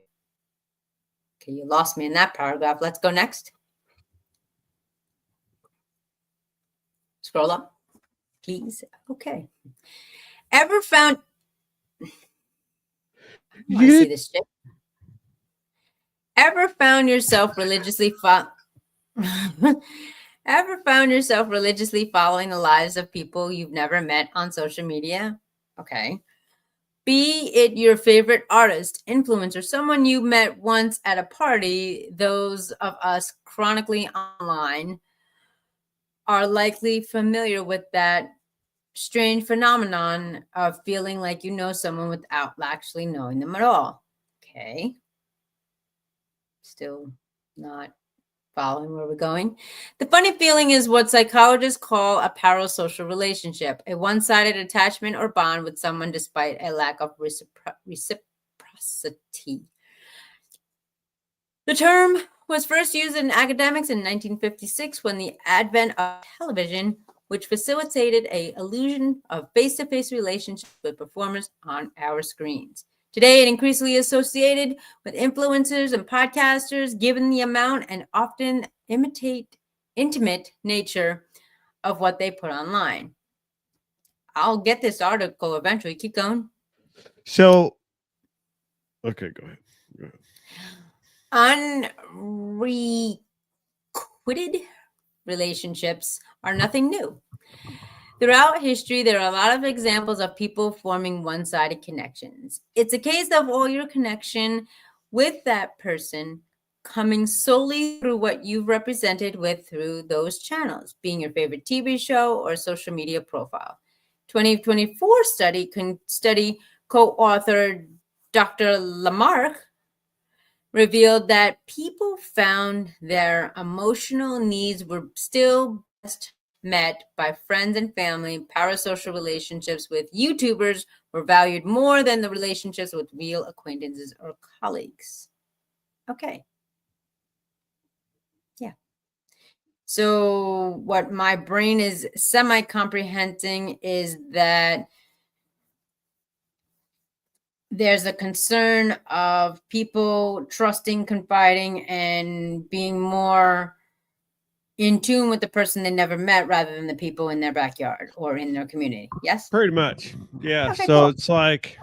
Okay, you lost me in that paragraph. Let's go next. Scroll up, please. Okay. Ever found... I want to see this shit. Ever found yourself religiously Ever found yourself religiously following the lives of people you've never met on social media? Okay. Be it your favorite artist, influencer, someone you met once at a party, those of us chronically online are likely familiar with that strange phenomenon of feeling like you know someone without actually knowing them at all. Okay. Still not following where we're going. The funny feeling is what psychologists call a parasocial relationship, a one-sided attachment or bond with someone despite a lack of reciprocity. The term was first used in academics in 1956 when the advent of television, which facilitated an illusion of face-to-face relationships with performers on our screens. Today, it increasingly associated with influencers and podcasters, given the amount and often intimate nature of what they put online. I'll get this article eventually. Keep going. So, okay, go ahead. Unrequited relationships are nothing new. Throughout history, there are a lot of examples of people forming one-sided connections. It's a case of all your connection with that person coming solely through what you've represented with through those channels, being your favorite TV show or social media profile. 2024 study co-author Dr. Lamarck revealed that people found their emotional needs were still best met by friends and family. Parasocial relationships with YouTubers were valued more than the relationships with real acquaintances or colleagues. Okay. Yeah. So what my brain is semi-comprehending is that there's a concern of people trusting, confiding, and being more in tune with the person they never met rather than the people in their backyard or in their community. Yes? Pretty much. Yeah. Okay, So cool. it's like,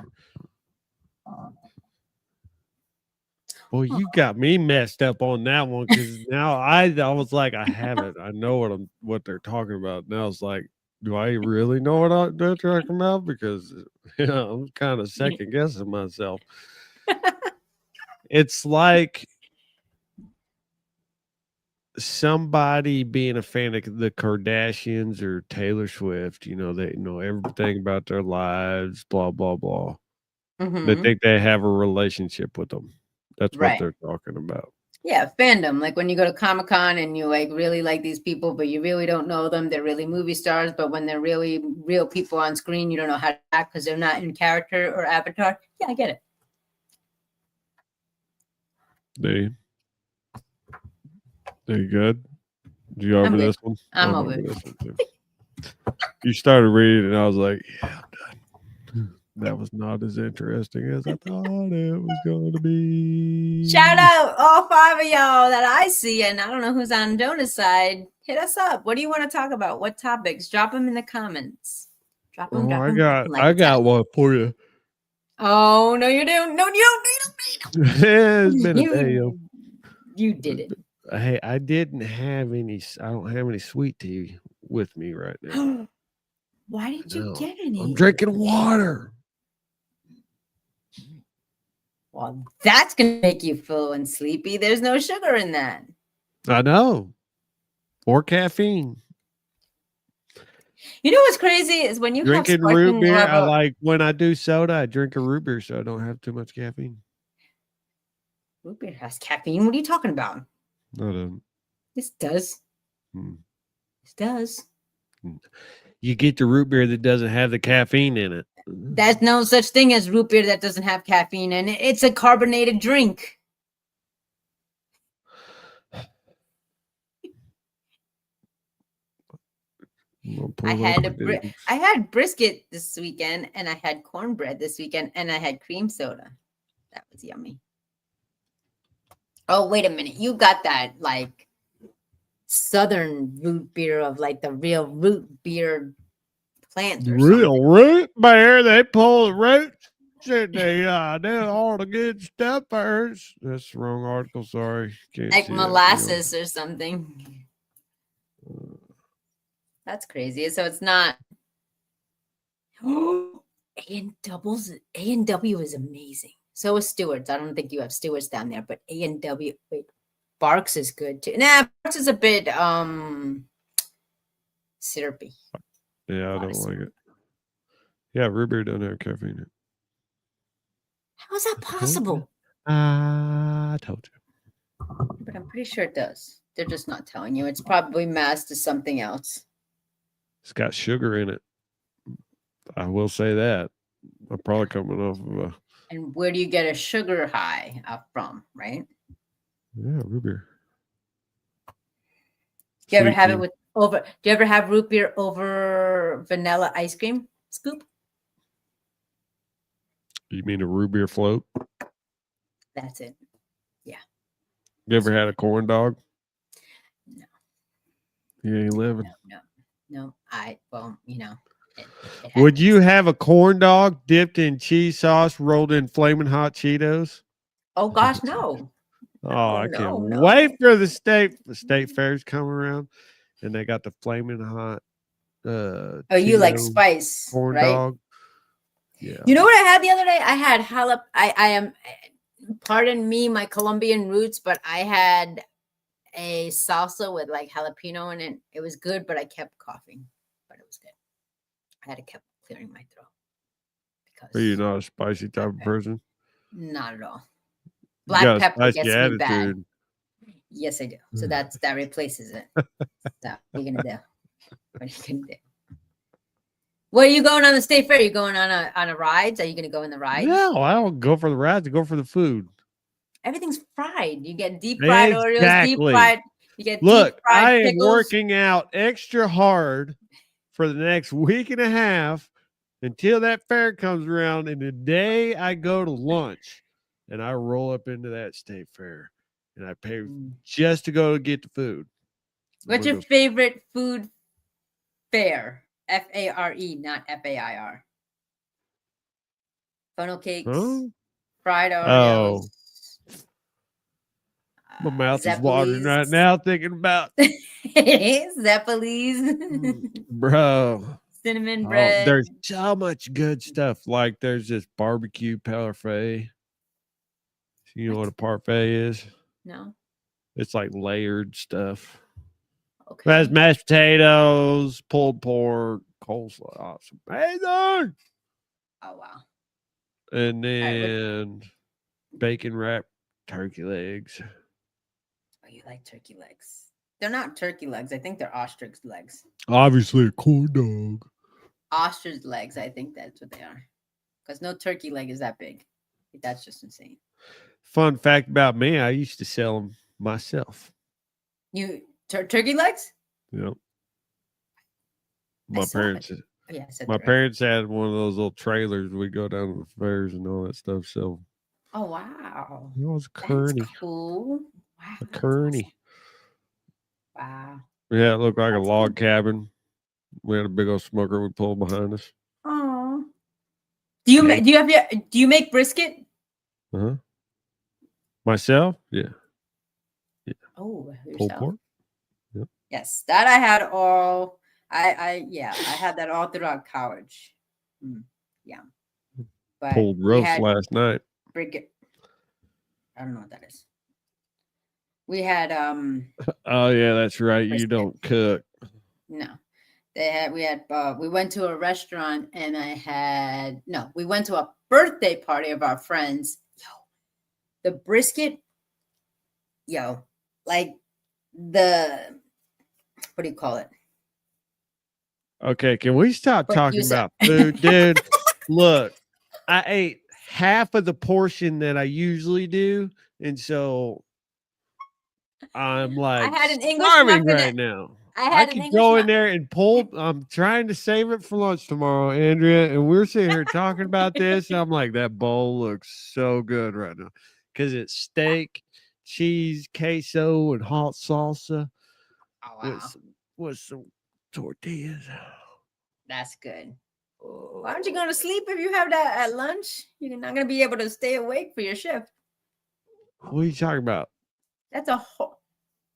well, you got me messed up on that one because now I was like, I haven't. I know what they're talking about. Now it's like, do I really know what they're talking about? Because I'm kind of second guessing myself. It's like somebody being a fan of the Kardashians or Taylor Swift. You know, they know everything about their lives, blah blah blah. Mm-hmm. They think they have a relationship with them. That's right. What they're talking about. Yeah, fandom. Like when you go to Comic-Con and you like really like these people, but you really don't know them. They're really movie stars, but when they're really real people on screen, you don't know how to act because they're not in character or avatar. Yeah, I get it. They good? You over this one? I'm over this one too. You started reading and I was like, yeah, I'm done. That was not as interesting as I thought it was going to be. Shout out all 5 of y'all that I see, and I don't know who's on Donna's side. Hit us up. What do you want to talk about? What topics? Drop them in the comments. Drop them. I got one for you. Oh no, you don't. No, you don't. It's been a day. You did it. Hey, I didn't have any. I don't have any sweet tea with me right now. Why did you get any? I'm drinking water. Well, that's going to make you full and sleepy. There's no sugar in that. I know. Or caffeine. You know what's crazy is when you drinking root beer. I like when I do soda, I drink a root beer so I don't have too much caffeine. Root beer has caffeine. What are you talking about? No, it doesn't. This does. This does. you get the root beer that doesn't have the caffeine in it. There's no such thing as root beer that doesn't have caffeine in it. It's a carbonated drink. I had brisket this weekend, and I had cornbread this weekend, and I had cream soda. That was yummy. Oh, wait a minute. You got that like southern root beer of like the real root beer plants or real something. Root beer. They pull the roots and they do all the good stuff first. That's the wrong article. Sorry. Can't like see molasses or something. That's crazy. So it's not. A&W is amazing. So is Stewart's. I don't think you have Stewart's down there, but A&W. Wait, Barks is good too. Nah, Barks is a bit syrupy. Yeah, I don't like it. Yeah, root beer doesn't have caffeine in it. How is that possible? I told you. But I'm pretty sure it does. They're just not telling you. It's probably masked as something else. It's got sugar in it. I will say that. I'm probably coming off of a. And where do you get a sugar high from, right? Yeah, root beer. Do you ever have it with over? Do you ever have root beer over vanilla ice cream scoop? You mean a root beer float? That's it. Yeah. You ever had a corn dog? No. You ain't living. No. Would you have a corn dog dipped in cheese sauce, rolled in flaming hot Cheetos? Oh gosh, no. I can't wait for the state fairs come around, and they got the flaming hot. You like spice corn right? dog? Yeah. You know what I had the other day? I had jalapeno. I am, pardon me, my Colombian roots, but I had a salsa with like jalapeno in it. It was good, but I kept coughing. But it was good. I had to keep clearing my throat. Are you not a spicy type of person? Not at all. Black pepper gets me bad. Yes, I do. So that replaces it. So what are you gonna do? What are you gonna do? Where are you going on the state fair? Are you going on a rides? Are you gonna go in the rides? No, I don't go for the rides. I go for the food. Everything's fried. You get deep fried Oreos, deep fried. You get Look, deep fried I am pickles. working out extra hard for the next week and a half until that fair comes around. And the day I go to lunch and I roll up into that state fair and I pay just to go get the food. What's your favorite food fair? FARE, not FAIR. Funnel cakes, fried Oreos. My mouth is watering right now thinking about Zeppelis. Bro. Cinnamon bread. There's so much good stuff. Like there's this barbecue parfait. You know what a parfait is? No. It's like layered stuff. Okay. It has mashed potatoes, pulled pork, coleslaw. Awesome. Amazing. Oh, wow. And then bacon wrapped turkey legs. Oh, you like turkey legs? They're not turkey legs. I think they're ostrich legs. Obviously a corn dog. Ostrich legs. I think that's what they are. Because no turkey leg is that big. That's just insane. Fun fact about me, I used to sell them myself. You turkey legs? Yep. My parents. Yeah, my parents had one of those little trailers. We'd go down to the fairs and all that stuff. So. Oh wow! It was Kearney. That's cool. Wow. A Kearney. Awesome. Wow. Yeah, it looked like a log cabin. We had a big old smoker we pulled behind us. Oh. Do you make brisket? Uh-huh. Myself? Yeah. Oh, pulled pork? Yep. Yes, that I had all. I had that all throughout college. Yeah. But pulled roast last night. Brisket. I don't know what that is. We had Oh yeah, that's right. brisket. You don't cook. No. We went to a restaurant and we went to a birthday party of our friends. The brisket, like what do you call it? Okay, can we stop talking about food, dude? Look, I ate half of the portion that I usually do, and so I'm like starving right now. I could go in there and pull. I'm trying to save it for lunch tomorrow, Andrea, and we're sitting here talking about this. And I'm like, that bowl looks so good right now because it's steak, cheese, queso, and hot salsa with some tortillas. That's good. Why aren't you going to sleep if you have that at lunch? You're not going to be able to stay awake for your shift. What are you talking about? That's a whole.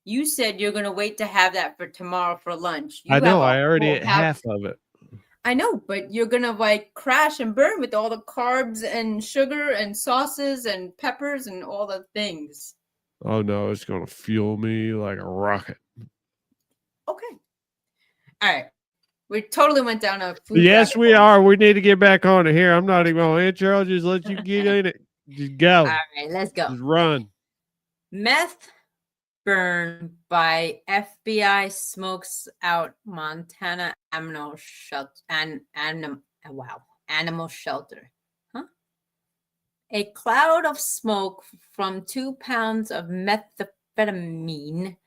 You said you're going to wait to have that for tomorrow for lunch. I know. I already ate half of it. I know, but you're going to like crash and burn with all the carbs and sugar and sauces and peppers and all the things. Oh, no. It's going to fuel me like a rocket. Okay. All right. We totally went down a food. Yes, we are. We need to get back on it here. I'm not even going to intro. Just let you get in it. Just go. All right, let's go. Just run. Meth burn by FBI smokes out Montana animal shelter. Animal shelter. Huh? A cloud of smoke from 2 pounds of methamphetamine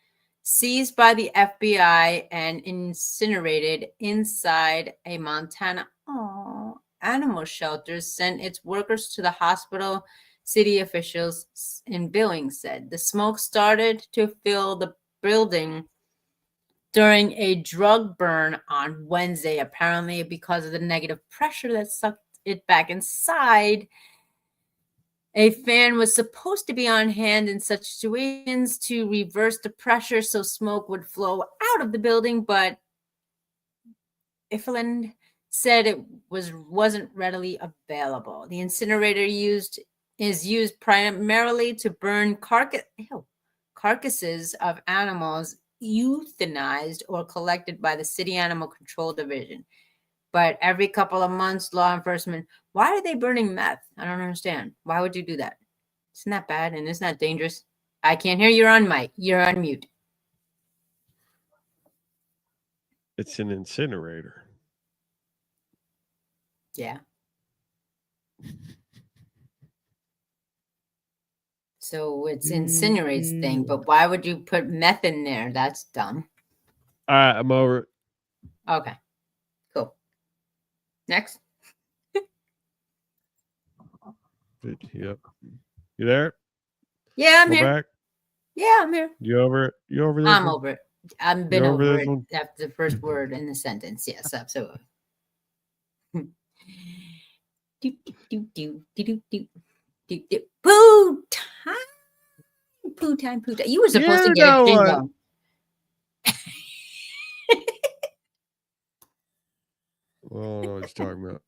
seized by the FBI and incinerated inside a Montana animal shelter sent its workers to the hospital, city officials in Billings said. The smoke started to fill the building during a drug burn on Wednesday, apparently because of the negative pressure that sucked it back inside. A fan was supposed to be on hand in such situations to reverse the pressure so smoke would flow out of the building, but Ifland said it wasn't readily available. The incinerator is used primarily to burn carcasses of animals euthanized or collected by the city animal control division. But every couple of months, law enforcement, why are they burning meth? I don't understand. Why would you do that? Isn't that bad and isn't that dangerous? I can't hear you. You're on mic. You're on mute. It's an incinerator. Yeah. So it's incinerates thing, but why would you put meth in there? That's dumb. All right, I'm over it. Okay. Cool. Next. Yep. You there? Yeah, I'm here. Back? Yeah, I'm here. You over it? You over this? I'm over it. I've been over it after the first word in the sentence. Yes, absolutely. Poo time. Poo time. Poo time. You were supposed to get a jingle. Well, I know what you're talking about.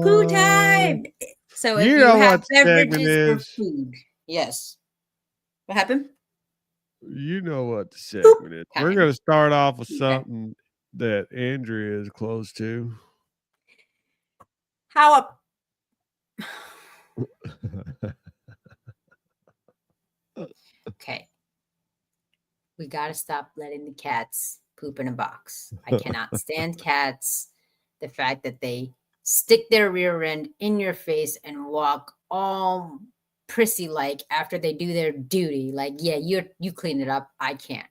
Poo time. So if you have beverages for food. Yes. What happened? You know what the segment is. We're going to start off with something that Andrea is close to. How up? Okay. We got to stop letting the cats poop in a box. I cannot stand cats. The fact that they stick their rear end in your face and walk all prissy-like after they do their duty. Like, yeah, you clean it up. I can't.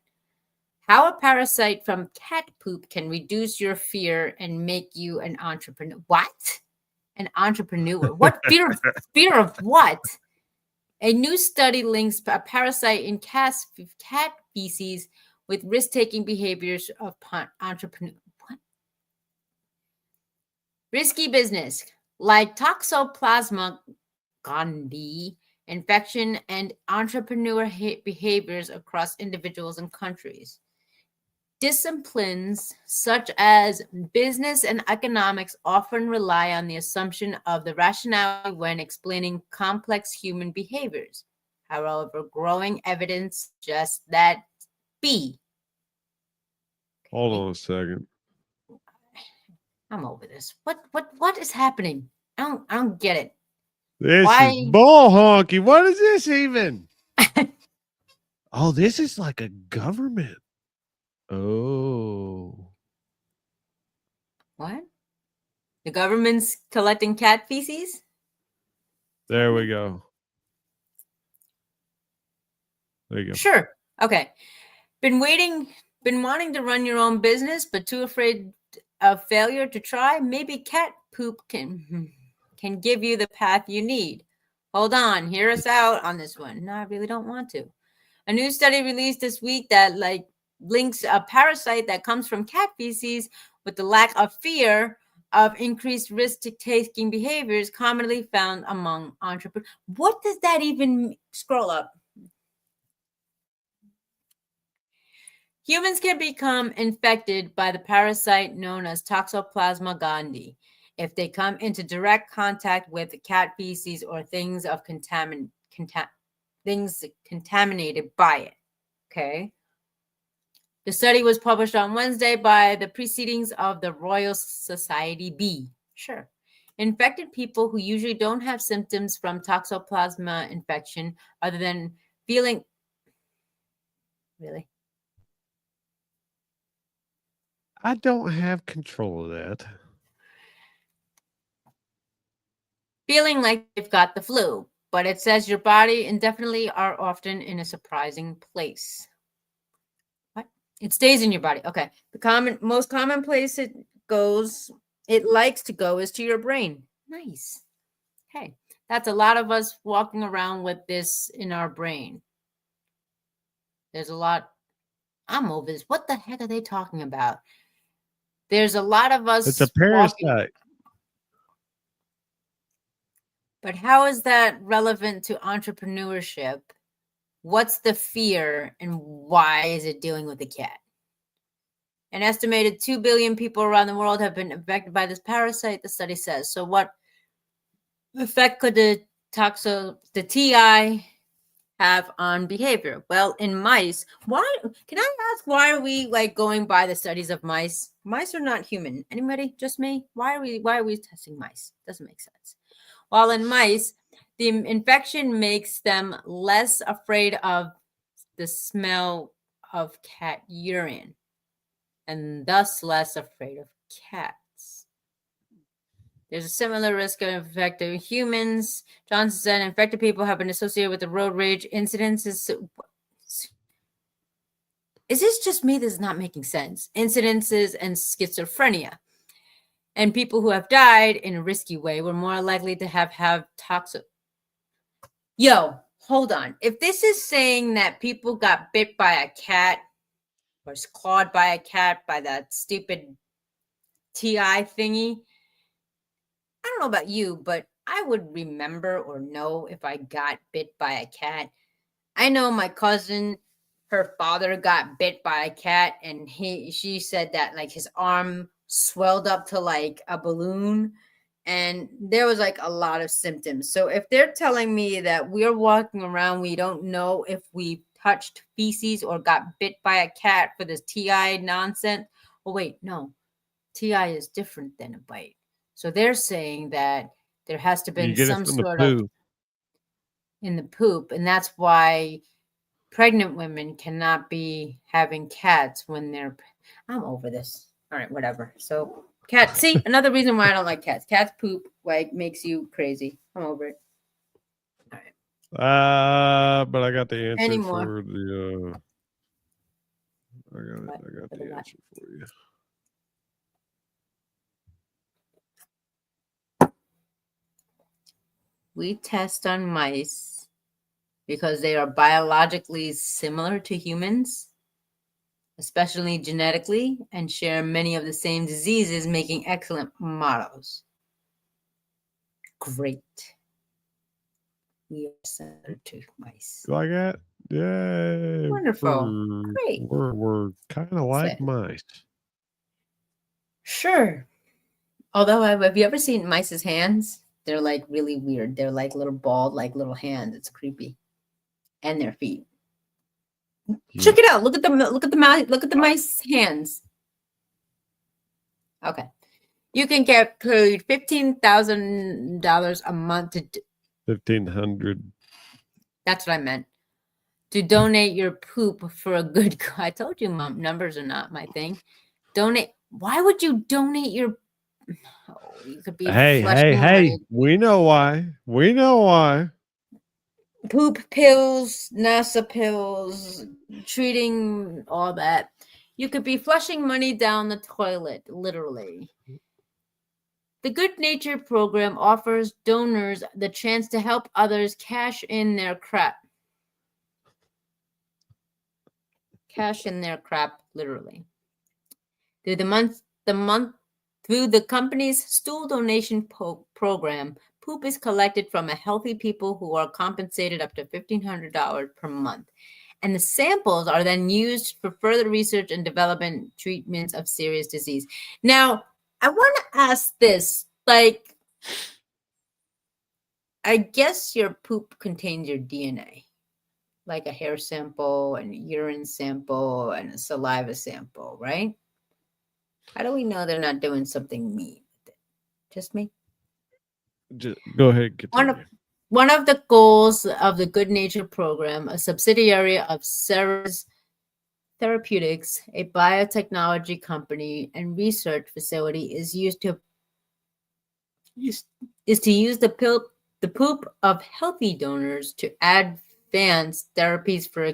How a parasite from cat poop can reduce your fear and make you an entrepreneur. What? An entrepreneur? What fear? Fear of what? A new study links a parasite in cat feces with risk-taking behaviors of entrepreneur. What? Risky business like Toxoplasma gondii infection and entrepreneur behaviors across individuals and countries. Disciplines such as business and economics often rely on the assumption of the rationality when explaining complex human behaviors. However, growing evidence suggests that Hold on a second. I'm over this. What is happening? I don't get it. This is bull honky. What is this even? Oh, this is like a government. Oh. What? The government's collecting cat feces? There we go. There you go. Sure. Okay. Been wanting to run your own business, but too afraid of failure to try? Maybe cat poop can give you the path you need. Hold on. Hear us out on this one. No, I really don't want to. A new study released this week that links a parasite that comes from cat feces with the lack of fear of increased risk-taking behaviors commonly found among entrepreneurs. What does that even scroll up? Humans can become infected by the parasite known as Toxoplasma gondii if they come into direct contact with cat feces or things contaminated by it. Okay. The study was published on Wednesday by the Proceedings of the Royal Society B. Sure. Infected people who usually don't have symptoms from Toxoplasma infection other than feeling... Really? I don't have control of that. Feeling like they've got the flu, but it says your body indefinitely are often in a surprising place. What? It stays in your body. Okay. The most common place it likes to go is to your brain. Nice. Okay. That's a lot of us walking around with this in our brain. There's a lot. I'm over this. What the heck are they talking about? There's a lot of us. It's a parasite. But how is that relevant to entrepreneurship? What's the fear and why is it dealing with the cat? An estimated 2 billion people around the world have been affected by this parasite, the study says. So what effect could the TI have on behavior? Well, in mice, can I ask, why are we going by the studies of mice? Mice are not human. Anybody? Just me? Why are we testing mice? Doesn't make sense. While in mice, the infection makes them less afraid of the smell of cat urine and thus less afraid of cats. There's a similar risk of infecting humans. Johnson said infected people have been associated with the road rage incidences. Is this just me? This is not making sense. Incidences and schizophrenia. And people who have died in a risky way were more likely to have toxic. Yo, hold on. If this is saying that people got bit by a cat or clawed by a cat by that stupid TI thingy, I don't know about you, but I would remember or know if I got bit by a cat. I know my cousin, her father got bit by a cat, and she said that his arm swelled up to a balloon, and there was a lot of symptoms. So if they're telling me that we're walking around, we don't know if we touched feces or got bit by a cat for this TI nonsense. Oh wait, no, TI is different than a bite. So they're saying that there has to be some sort of in the poop, and that's why pregnant women cannot be having cats when they're... I'm over this. All right, whatever. So cats, see, another reason why I don't like cats. Cats poop makes you crazy. I'm over it. All right. But I got the answer for the I got the answer for you. We test on mice because they are biologically similar to humans, especially genetically, and share many of the same diseases, making excellent models. Great. We are similar to mice. Like that? Yeah. Wonderful. Great. We're kind of like mice. Sure. Although, have you ever seen mice's hands? They're really weird. They're little bald, little hands. It's creepy. And their feet. Check it out. Look at the mice hands. Okay. You can get paid $15,000 a month to $1,500. That's what I meant. To donate your poop for a good cause. I told you, Mom, numbers are not my thing. Donate. Why would you donate your you could be Hey, we know why. Poop pills, NASA pills, treating all that. You could be flushing money down the toilet, literally. The Good Nature program offers donors the chance to help others cash in their crap. Cash in their crap, literally. Through the company's stool donation program, poop is collected from a healthy people who are compensated up to $1,500 per month. And the samples are then used for further research and development treatments of serious disease. Now, I want to ask this, like, I guess your poop contains your DNA, like a hair sample, and a urine sample, and a saliva sample, right? How do we know they're not doing something mean with it? Just me? Just go ahead. Continue. One of the goals of the Good Nature program, a subsidiary of Ceres Therapeutics, a biotechnology company and research facility, is to use the poop of healthy donors to advance therapies for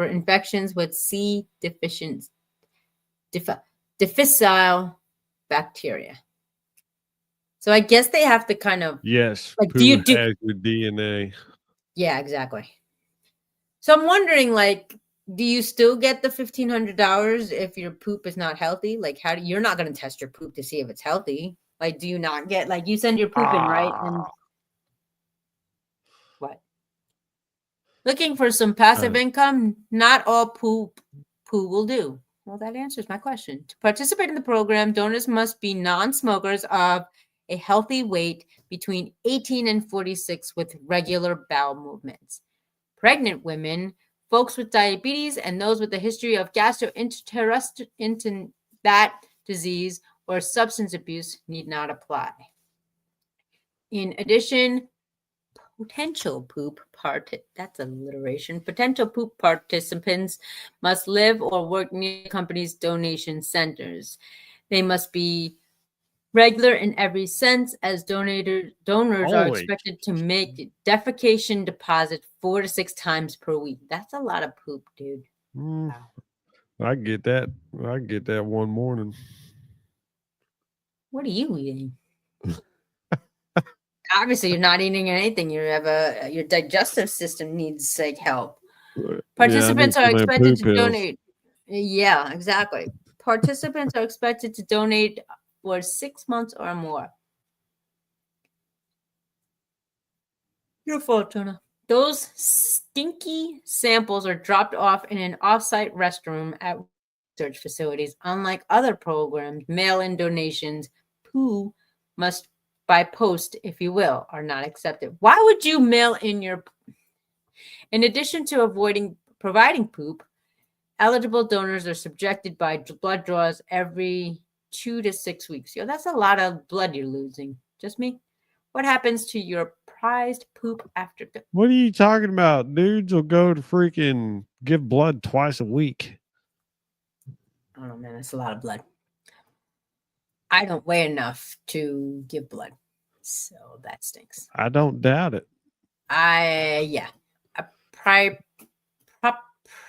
infections with C. difficile bacteria. So I guess they have to kind of like do you has your DNA. Yeah, exactly. So I'm wondering, like, do you still get the $1,500 if your poop is not healthy? Like, you're not going to test your poop to see if it's healthy? Like, do you not get, like, you send your poop in, right? And what? Looking for some passive income? Not all poo will do. Well, that answers my question. To participate in the program, donors must be non-smokers of a healthy weight between 18 and 46 with regular bowel movements. Pregnant women, folks with diabetes, and those with a history of gastrointestinal disease or substance abuse need not apply. In addition, potential poop participants must live or work near the company's donation centers. They must be regular in every sense, as donors are expected to make defecation deposit 4 to 6 times per week. That's a lot of poop, dude. Wow. I get that. One morning. What are you eating? Obviously, you're not eating anything. Your digestive system needs like help. Participants are expected to donate. Yeah, exactly. Participants are expected to donate for 6 months or more. Your fault, Jonah. Those stinky samples are dropped off in an off-site restroom at research facilities. Unlike other programs, mail-in donations, poo must by post, if you will, are not accepted. Why would you mail in your... In addition to providing poop, eligible donors are subjected by blood draws every 2 to 6 weeks. Yo, that's a lot of blood you're losing. Just me? What happens to your prized poop after... What are you talking about? Dudes will go to freaking give blood twice a week. Oh, man, that's a lot of blood. I don't weigh enough to give blood, so that stinks. I don't doubt it. A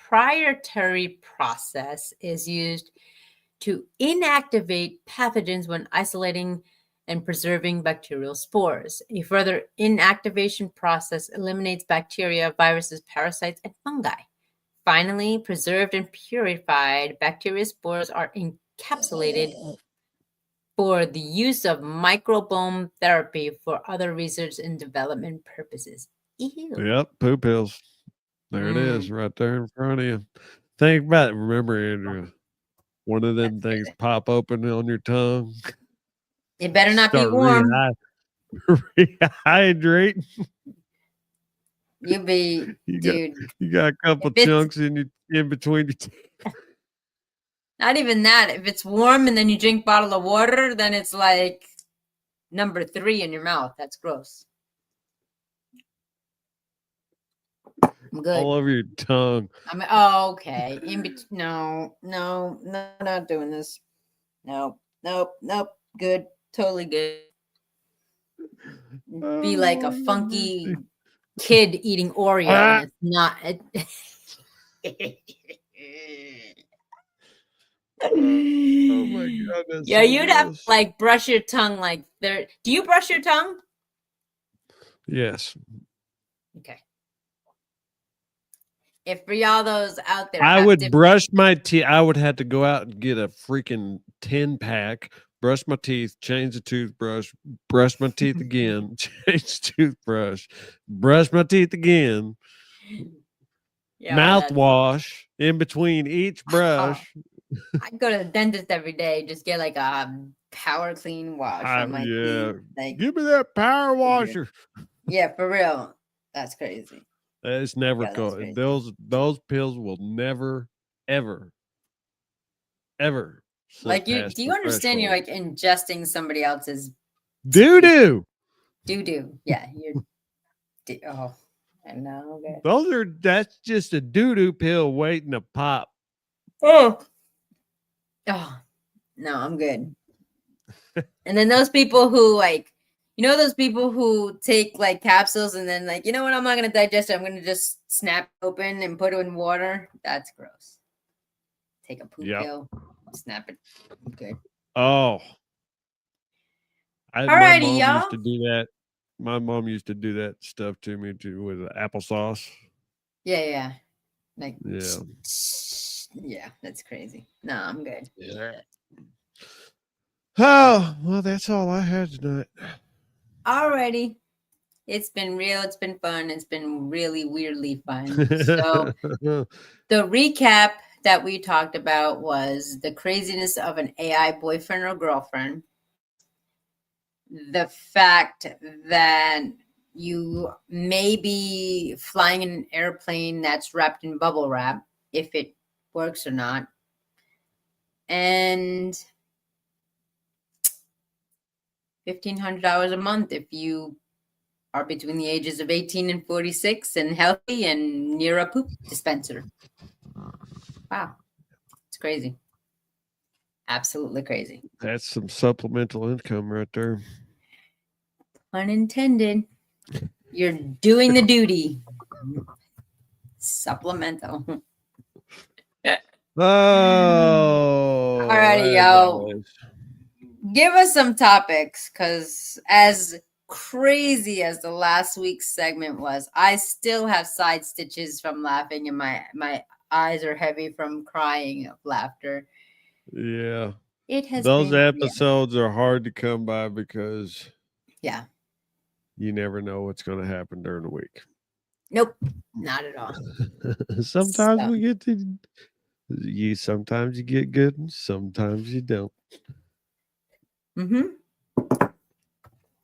proprietary process is used to inactivate pathogens when isolating and preserving bacterial spores. A further inactivation process eliminates bacteria, viruses, parasites, and fungi. Finally, preserved and purified bacteria spores are encapsulated for the use of microbiome therapy for other research and development purposes. Ew. Yep, poo pills. There it is, right there in front of you. Think about it. Remember, Andrew, one of them things pop open on your tongue. It better not be warm. Rehydrate. Dude. You got a couple chunks in between your teeth. Not even that. If it's warm and then you drink a bottle of water, then it's like number 3 in your mouth. That's gross. I'm good. All over your tongue. Okay. No, not doing this. Nope. Good. Totally good. Be like a funky kid eating Oreo. And it's not. Oh my God. Yeah, you'd have to like brush your tongue like there. Do you brush your tongue? Yes. Okay. If for y'all those out there, I would brush my teeth. I would have to go out and get a freaking 10-pack, brush my teeth, change the toothbrush, brush my teeth again, change the toothbrush, brush my teeth again, mouthwash in between each brush. I go to the dentist every day, just get like a power clean wash on my teeth. Like, give me that power washer. Yeah, for real. That's crazy. It's never going. Those pills will never, ever like you. Do you understand? You're like ingesting somebody else's doo-doo. Doo-doo. Yeah, you're. Oh, I know. Okay. That's just a doo-doo pill waiting to pop. Oh, no, I'm good. And then those people who like, those people who take like capsules and then like, you know what, I'm not going to digest it. I'm going to just snap it open and put it in water. That's gross. Take a poop pill, snap it. Okay. Oh. My mom used to do that. My mom used to do that stuff to me too with applesauce. Yeah. Like, yeah, that's crazy. No, I'm good. Yeah. Oh, well, that's all I had tonight. Alrighty. It's been real. It's been fun. It's been really weirdly fun. So the recap that we talked about was the craziness of an AI boyfriend or girlfriend. The fact that you may be flying in an airplane that's wrapped in bubble wrap, if it works or not. And $1,500 a month if you are between the ages of 18 and 46 and healthy and near a poop dispenser. Wow. It's crazy. Absolutely crazy. That's some supplemental income right there. Unintended. You're doing the duty. Supplemental. Oh. All righty, y'all. Give us some topics, because as crazy as the last week's segment was, I still have side stitches from laughing and my eyes are heavy from crying of laughter. Yeah. It has Those episodes are hard to come by because you never know what's going to happen during the week. Nope, not at all. Sometimes we get sometimes you get good and sometimes you don't.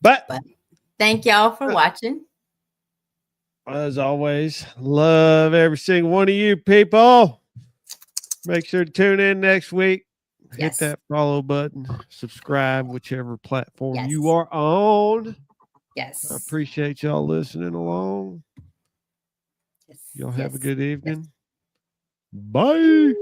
But thank y'all for watching. As always, love every single one of you people. Make sure to tune in next week. Hit that follow button. Subscribe, whichever platform you are on. Yes. I appreciate y'all listening along. Y'all have a good evening. Bye.